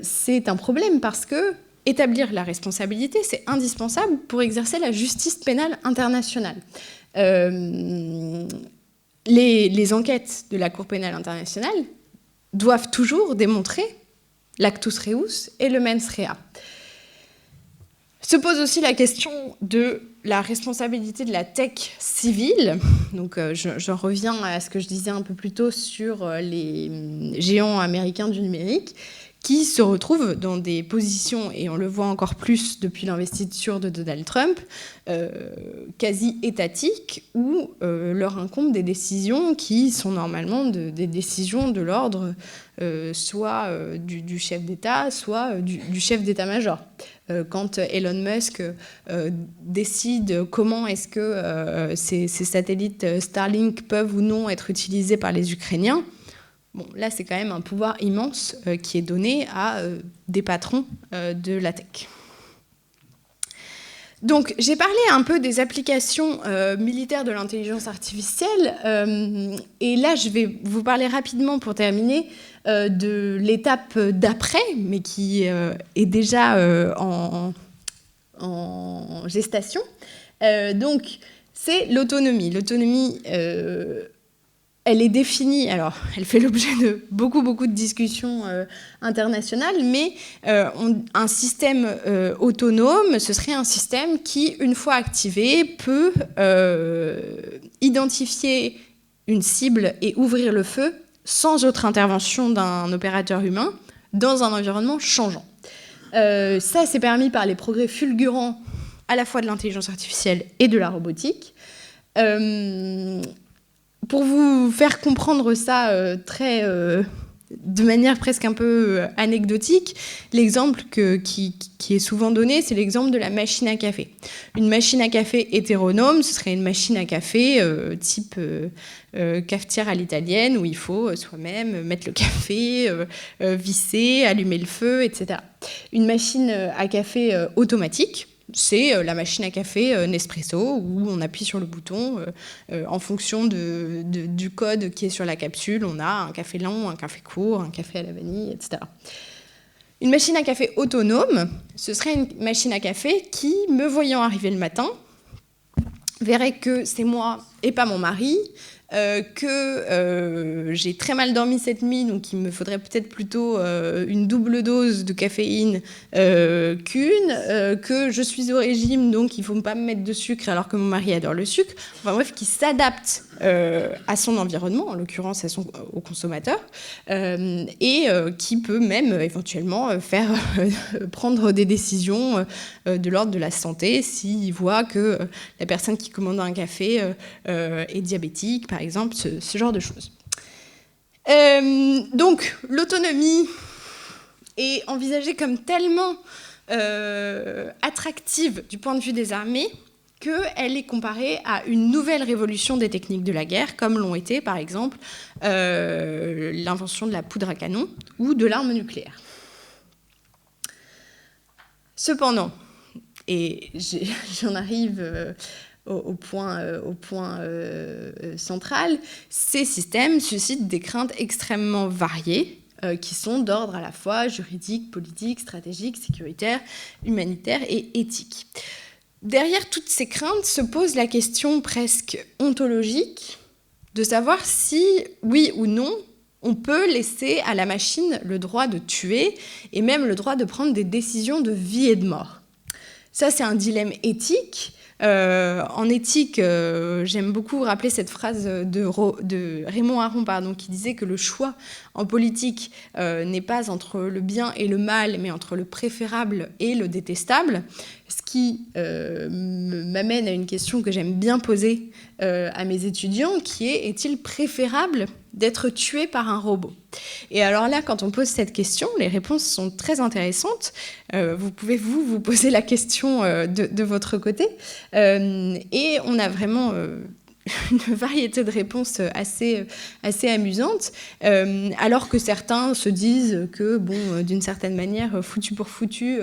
c'est un problème parce que établir la responsabilité, c'est indispensable pour exercer la justice pénale internationale. Les enquêtes de la Cour pénale internationale doivent toujours démontrer l'actus reus et le mens rea. Se pose aussi la question de la responsabilité de la tech civile. Donc, j'en reviens à ce que je disais un peu plus tôt sur les géants américains du numérique, qui se retrouvent dans des positions, et on le voit encore plus depuis l'investiture de Donald Trump, quasi étatiques, où leur incombe des décisions qui sont normalement des décisions de l'ordre soit du chef d'État, soit du chef d'état-major. Quand Elon Musk décide comment est-ce que ces satellites Starlink peuvent ou non être utilisés par les Ukrainiens, bon, là, c'est quand même un pouvoir immense qui est donné à des patrons de la tech. Donc, j'ai parlé un peu des applications militaires de l'intelligence artificielle. Et là, je vais vous parler rapidement, pour terminer, de l'étape d'après, mais qui est déjà en gestation. Donc, c'est l'autonomie. L'autonomie... elle est définie, alors elle fait l'objet de beaucoup de discussions internationales, mais un système autonome, ce serait un système qui, une fois activé, peut identifier une cible et ouvrir le feu sans autre intervention d'un opérateur humain dans un environnement changeant. Ça, c'est permis par les progrès fulgurants à la fois de l'intelligence artificielle et de la robotique. Pour vous faire comprendre ça de manière presque un peu anecdotique, l'exemple qui est souvent donné, c'est l'exemple de la machine à café. Une machine à café hétéronome, ce serait une machine à café type cafetière à l'italienne, où il faut soi-même mettre le café, visser, allumer le feu, etc. Une machine à café automatique, c'est la machine à café Nespresso, où on appuie sur le bouton. En fonction du code qui est sur la capsule, on a un café long, un café court, un café à la vanille, etc. Une machine à café autonome, ce serait une machine à café qui, me voyant arriver le matin, verrait que c'est moi et pas mon mari, que j'ai très mal dormi cette nuit, donc il me faudrait peut-être plutôt une double dose de caféine que je suis au régime, donc il ne faut pas me mettre de sucre alors que mon mari adore le sucre. Enfin bref, qui s'adapte à son environnement, en l'occurrence au consommateur, et qui peut même éventuellement faire prendre des décisions de l'ordre de la santé s'il voit que la personne qui commande un café est diabétique, par exemple, ce genre de choses. Donc, l'autonomie est envisagée comme tellement attractive du point de vue des armées qu'elle est comparée à une nouvelle révolution des techniques de la guerre, comme l'ont été, par exemple, l'invention de la poudre à canon ou de l'arme nucléaire. Cependant, et j'en arrive au point central, ces systèmes suscitent des craintes extrêmement variées, qui sont d'ordre à la fois juridique, politique, stratégique, sécuritaire, humanitaire et éthique. Derrière toutes ces craintes se pose la question presque ontologique de savoir si, oui ou non, on peut laisser à la machine le droit de tuer et même le droit de prendre des décisions de vie et de mort. Ça, c'est un dilemme éthique. En éthique, j'aime beaucoup rappeler cette phrase de Raymond Aron, qui disait que le choix en politique n'est pas entre le bien et le mal, mais entre le préférable et le détestable, ce qui m'amène à une question que j'aime bien poser à mes étudiants, qui est-il préférable d'être tué par un robot ? Et alors là, quand on pose cette question, les réponses sont très intéressantes. Vous pouvez vous poser la question de votre côté. Et on a vraiment une variété de réponses assez amusantes, alors que certains se disent que, bon, d'une certaine manière, foutu pour foutu,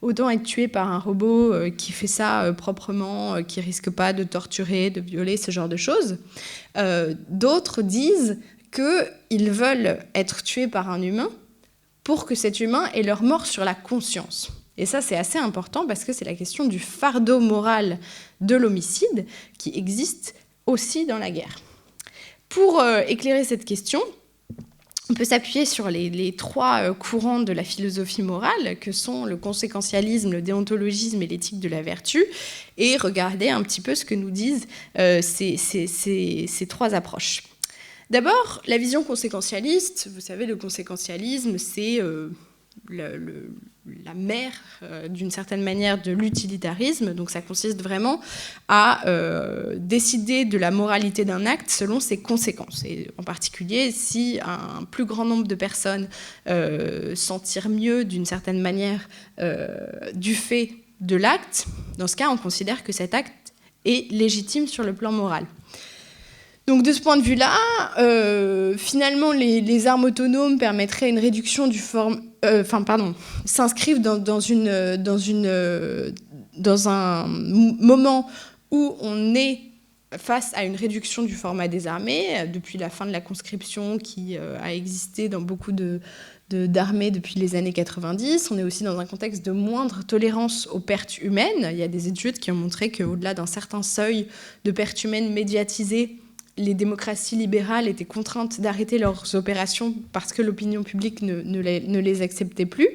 autant être tué par un robot qui fait ça proprement, qui risque pas de torturer, de violer, ce genre de choses. D'autres disent qu'ils veulent être tués par un humain pour que cet humain ait leur mort sur la conscience. Et ça, c'est assez important parce que c'est la question du fardeau moral de l'homicide qui existe aussi dans la guerre. Pour éclairer cette question, on peut s'appuyer sur les trois courants de la philosophie morale, que sont le conséquentialisme, le déontologisme et l'éthique de la vertu, et regarder un petit peu ce que nous disent ces trois approches. D'abord, la vision conséquentialiste. Vous savez, le conséquentialisme, c'est la mère, d'une certaine manière, de l'utilitarisme. Donc ça consiste vraiment à décider de la moralité d'un acte selon ses conséquences. Et en particulier, si un plus grand nombre de personnes s'en tirent mieux d'une certaine manière du fait de l'acte, dans ce cas, on considère que cet acte est légitime sur le plan moral. Donc de ce point de vue-là, finalement, les armes autonomes permettraient une réduction du s'inscrivent dans un moment où on est face à une réduction du format des armées, depuis la fin de la conscription qui a existé dans beaucoup d'armées depuis les années 90. On est aussi dans un contexte de moindre tolérance aux pertes humaines. Il y a des études qui ont montré qu'au-delà d'un certain seuil de pertes humaines médiatisées, les démocraties libérales étaient contraintes d'arrêter leurs opérations parce que l'opinion publique ne les acceptait plus.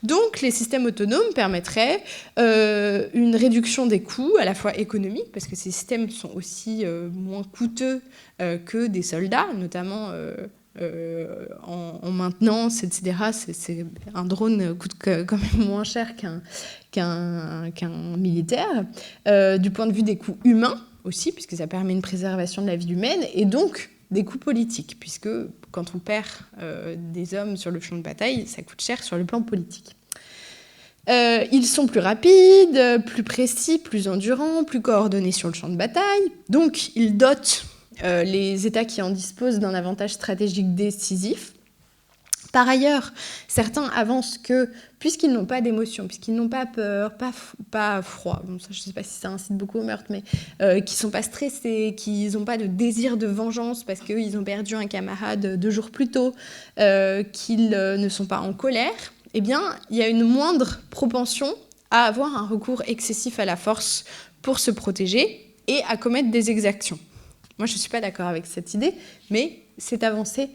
Donc les systèmes autonomes permettraient une réduction des coûts, à la fois économiques, parce que ces systèmes sont aussi moins coûteux que des soldats, notamment en maintenance, etc. Un drone coûte quand même moins cher qu'un militaire. Du point de vue des coûts humains, aussi, puisque ça permet une préservation de la vie humaine, et donc des coûts politiques, puisque quand on perd des hommes sur le champ de bataille, ça coûte cher sur le plan politique. Ils sont plus rapides, plus précis, plus endurants, plus coordonnés sur le champ de bataille, donc ils dotent les États qui en disposent d'un avantage stratégique décisif. Par ailleurs, certains avancent que, puisqu'ils n'ont pas d'émotion, puisqu'ils n'ont pas peur, pas froid, bon, ça, je ne sais pas si ça incite beaucoup au meurtre, mais qu'ils ne sont pas stressés, qu'ils n'ont pas de désir de vengeance parce qu'ils ont perdu un camarade 2 jours plus tôt, qu'ils ne sont pas en colère, eh bien, il y a une moindre propension à avoir un recours excessif à la force pour se protéger et à commettre des exactions. Moi, je ne suis pas d'accord avec cette idée, mais c'est avancé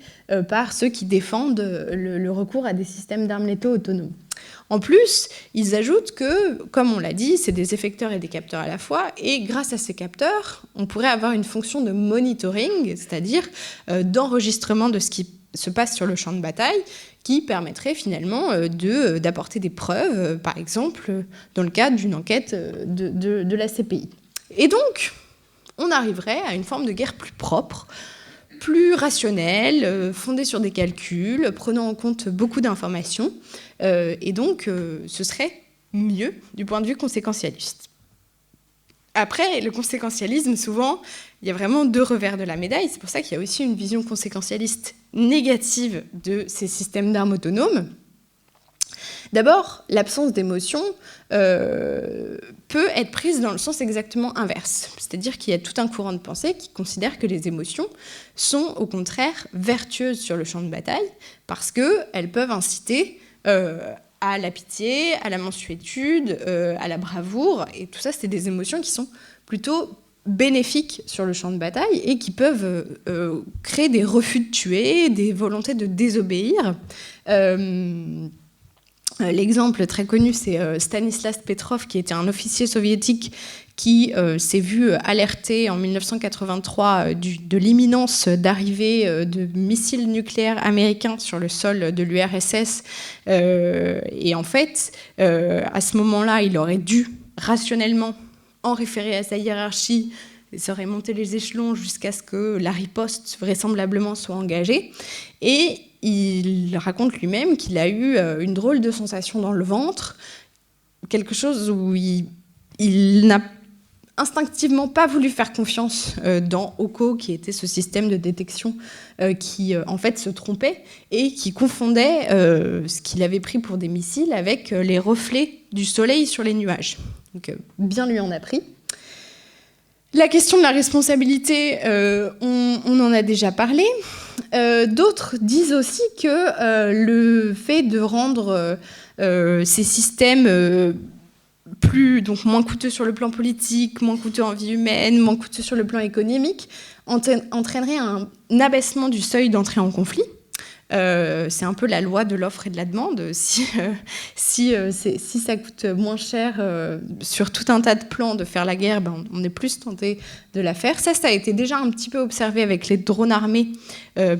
par ceux qui défendent le recours à des systèmes d'armes létaux autonomes. En plus, ils ajoutent que, comme on l'a dit, c'est des effecteurs et des capteurs à la fois, et grâce à ces capteurs, on pourrait avoir une fonction de monitoring, c'est-à-dire d'enregistrement de ce qui se passe sur le champ de bataille, qui permettrait finalement d'apporter des preuves, par exemple, dans le cadre d'une enquête de la CPI. Et donc, on arriverait à une forme de guerre plus propre, plus rationnelle, fondée sur des calculs, prenant en compte beaucoup d'informations, et donc ce serait mieux du point de vue conséquentialiste. Après, le conséquentialisme, souvent, il y a vraiment 2 revers de la médaille, c'est pour ça qu'il y a aussi une vision conséquentialiste négative de ces systèmes d'armes autonomes. D'abord, l'absence d'émotion peut être prise dans le sens exactement inverse. C'est-à-dire qu'il y a tout un courant de pensée qui considère que les émotions sont au contraire vertueuses sur le champ de bataille parce qu'elles peuvent inciter à la pitié, à la mansuétude, à la bravoure. Et tout ça, c'est des émotions qui sont plutôt bénéfiques sur le champ de bataille et qui peuvent créer des refus de tuer, des volontés de désobéir. L'exemple très connu, c'est Stanislas Petrov, qui était un officier soviétique qui s'est vu alerté en 1983 de l'imminence d'arrivée de missiles nucléaires américains sur le sol de l'URSS. Et en fait, à ce moment-là, il aurait dû rationnellement en référer à sa hiérarchie, et ça aurait monté les échelons jusqu'à ce que la riposte vraisemblablement soit engagée. Et il raconte lui-même qu'il a eu une drôle de sensation dans le ventre, quelque chose où il n'a instinctivement pas voulu faire confiance dans OCO, qui était ce système de détection qui en fait se trompait et qui confondait ce qu'il avait pris pour des missiles avec les reflets du soleil sur les nuages. Donc bien lui en a pris. La question de la responsabilité, on en a déjà parlé. D'autres disent aussi que le fait de rendre ces systèmes moins coûteux sur le plan politique, moins coûteux en vie humaine, moins coûteux sur le plan économique, entraînerait un abaissement du seuil d'entrée en conflit. C'est un peu la loi de l'offre et de la demande. Si ça coûte moins cher sur tout un tas de plans de faire la guerre, on est plus tenté de la faire. Ça a été déjà un petit peu observé avec les drones armés,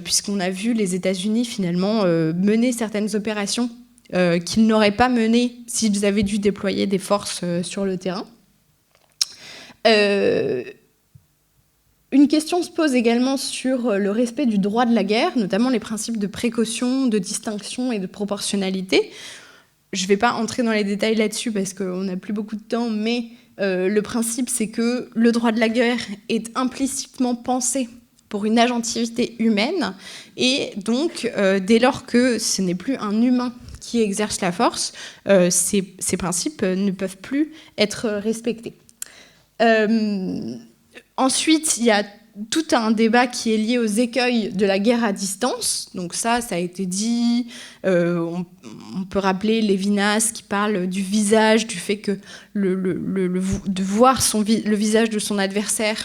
puisqu'on a vu les États-Unis finalement mener certaines opérations qu'ils n'auraient pas menées s'ils avaient dû déployer des forces sur le terrain. Une question se pose également sur le respect du droit de la guerre, notamment les principes de précaution, de distinction et de proportionnalité. Je ne vais pas entrer dans les détails là-dessus parce qu'on n'a plus beaucoup de temps, mais le principe, c'est que le droit de la guerre est implicitement pensé pour une agentivité humaine, et donc, dès lors que ce n'est plus un humain qui exerce la force, ces principes ne peuvent plus être respectés. Ensuite, il y a tout un débat qui est lié aux écueils de la guerre à distance. Donc ça a été dit. On peut rappeler Lévinas qui parle du visage, du fait que de voir le visage de son adversaire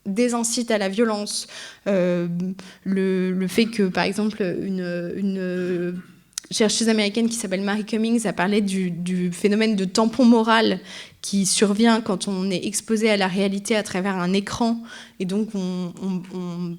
désincite à la violence. Le fait que, par exemple, une chercheuse américaine qui s'appelle Mary Cummings a parlé du phénomène de tampon moral qui survient quand on est exposé à la réalité à travers un écran, et donc on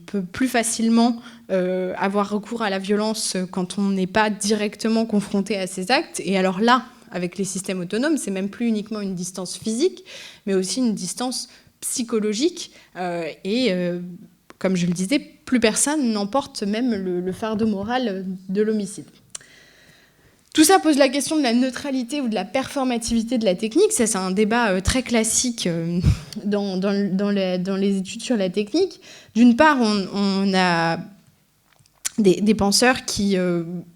peut plus facilement avoir recours à la violence quand on n'est pas directement confronté à ces actes. Et alors là, avec les systèmes autonomes, c'est même plus uniquement une distance physique, mais aussi une distance psychologique, comme je le disais, plus personne n'emporte même le fardeau moral de l'homicide. Tout ça pose la question de la neutralité ou de la performativité de la technique. Ça, c'est un débat très classique dans les études sur la technique. D'une part, on a des penseurs qui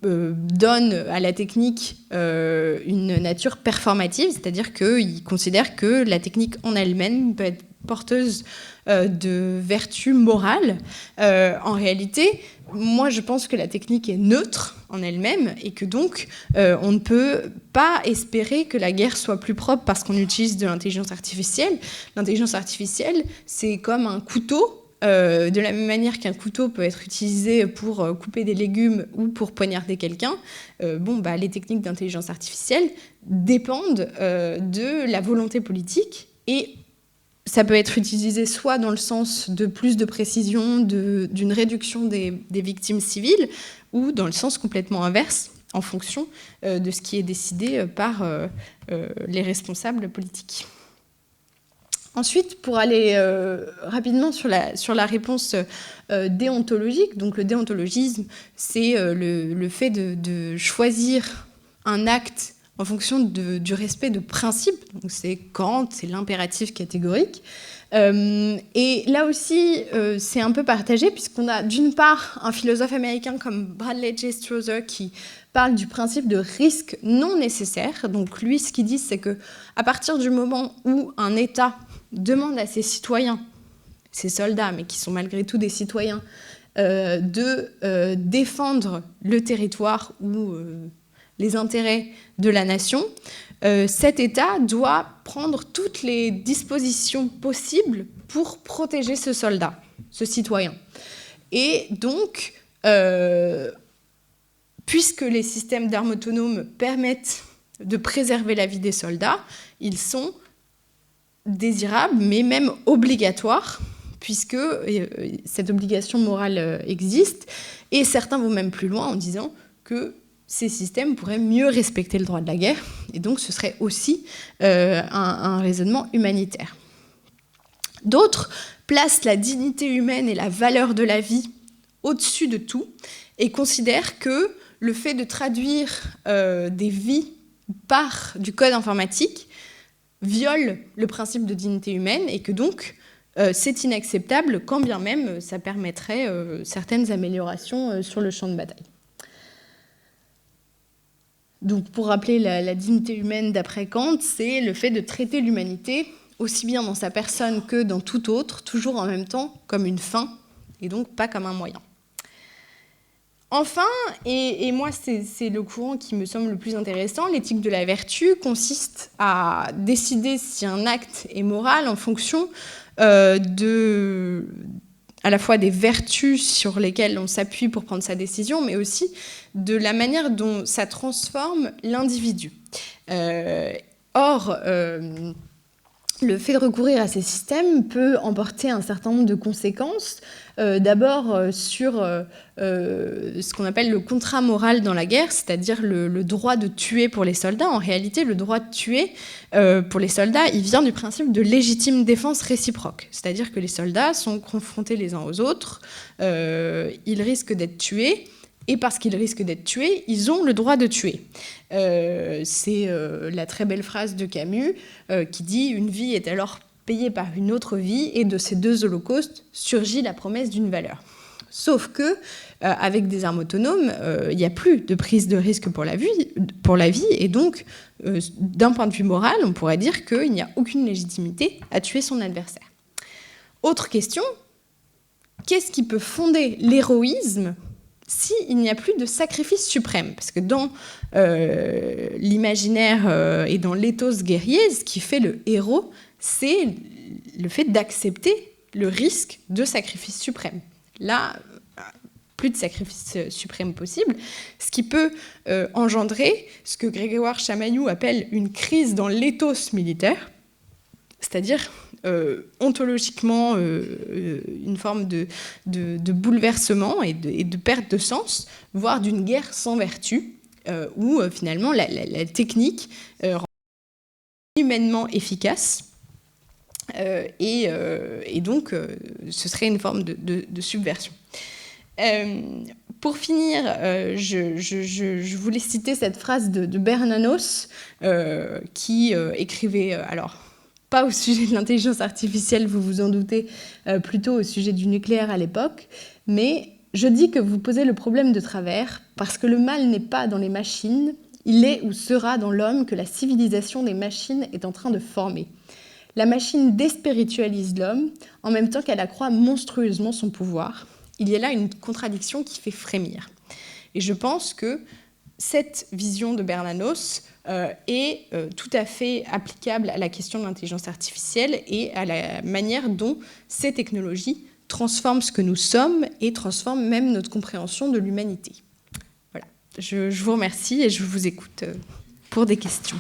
donnent à la technique une nature performative, c'est-à-dire qu'ils considèrent que la technique en elle-même peut être porteuse de vertus morales. En réalité, moi, je pense que la technique est neutre en elle-même et que donc on ne peut pas espérer que la guerre soit plus propre parce qu'on utilise de l'intelligence artificielle. L'intelligence artificielle, c'est comme un couteau. De la même manière qu'un couteau peut être utilisé pour couper des légumes ou pour poignarder quelqu'un, les techniques d'intelligence artificielle dépendent de la volonté politique, et ça peut être utilisé soit dans le sens de plus de précision, d'une réduction des victimes civiles, ou dans le sens complètement inverse, en fonction de ce qui est décidé par les responsables politiques. Ensuite, pour aller rapidement sur la réponse déontologique, donc le déontologisme, c'est le fait de choisir un acte en fonction du respect de principes. Donc c'est Kant, c'est l'impératif catégorique. Et là aussi, c'est un peu partagé, puisqu'on a d'une part un philosophe américain comme Bradley J. Strother qui parle du principe de risque non nécessaire. Donc lui, ce qu'il dit, c'est qu'à partir du moment où un État demande à ses citoyens, ses soldats, mais qui sont malgré tout des citoyens, de défendre le territoire ou les intérêts de la nation, cet État doit prendre toutes les dispositions possibles pour protéger ce soldat, ce citoyen. Et donc, puisque les systèmes d'armes autonomes permettent de préserver la vie des soldats, ils sont désirables, mais même obligatoires, puisque cette obligation morale existe. Et certains vont même plus loin en disant que ces systèmes pourraient mieux respecter le droit de la guerre, et donc ce serait aussi un raisonnement humanitaire. D'autres placent la dignité humaine et la valeur de la vie au-dessus de tout, et considèrent que le fait de traduire des vies par du code informatique viole le principe de dignité humaine, et que donc c'est inacceptable, quand bien même ça permettrait certaines améliorations sur le champ de bataille. Donc, pour rappeler la dignité humaine d'après Kant, c'est le fait de traiter l'humanité, aussi bien dans sa personne que dans tout autre, toujours en même temps comme une fin, et donc pas comme un moyen. Enfin, et moi c'est le courant qui me semble le plus intéressant, l'éthique de la vertu consiste à décider si un acte est moral en fonction à la fois des vertus sur lesquelles on s'appuie pour prendre sa décision, mais aussi de la manière dont ça transforme l'individu. Or, le fait de recourir à ces systèmes peut emporter un certain nombre de conséquences. D'abord sur ce qu'on appelle le contrat moral dans la guerre, c'est-à-dire le droit de tuer pour les soldats. En réalité, le droit de tuer pour les soldats, il vient du principe de légitime défense réciproque. C'est-à-dire que les soldats sont confrontés les uns aux autres, ils risquent d'être tués, et parce qu'ils risquent d'être tués, ils ont le droit de tuer. C'est la très belle phrase de Camus qui dit « Une vie est alors payée par une autre vie, et de ces deux holocaustes surgit la promesse d'une valeur. » Sauf que, avec des armes autonomes, il n'y a plus de prise de risque pour la vie, et donc, d'un point de vue moral, on pourrait dire qu'il n'y a aucune légitimité à tuer son adversaire. Autre question, qu'est-ce qui peut fonder l'héroïsme s'il n'y a plus de sacrifice suprême? Parce que dans l'imaginaire et dans l'éthos guerrier, ce qui fait le héros, c'est le fait d'accepter le risque de sacrifice suprême. Là, plus de sacrifice suprême possible, ce qui peut engendrer ce que Grégoire Chamaillou appelle une crise dans l'éthos militaire, c'est-à-dire ontologiquement une forme de bouleversement et de perte de sens, voire d'une guerre sans vertu, où finalement la technique rend humainement efficace, et donc ce serait une forme de subversion. Pour finir, je voulais citer cette phrase de Bernanos qui écrivait, alors pas au sujet de l'intelligence artificielle, vous vous en doutez, plutôt au sujet du nucléaire à l'époque, mais je dis que vous posez le problème de travers parce que le mal n'est pas dans les machines, il est ou sera dans l'homme que la civilisation des machines est en train de former. La machine déspiritualise l'homme en même temps qu'elle accroît monstrueusement son pouvoir. Il y a là une contradiction qui fait frémir. Et je pense que cette vision de Bernanos est tout à fait applicable à la question de l'intelligence artificielle et à la manière dont ces technologies transforment ce que nous sommes et transforment même notre compréhension de l'humanité. Voilà. Je vous remercie et je vous écoute pour des questions.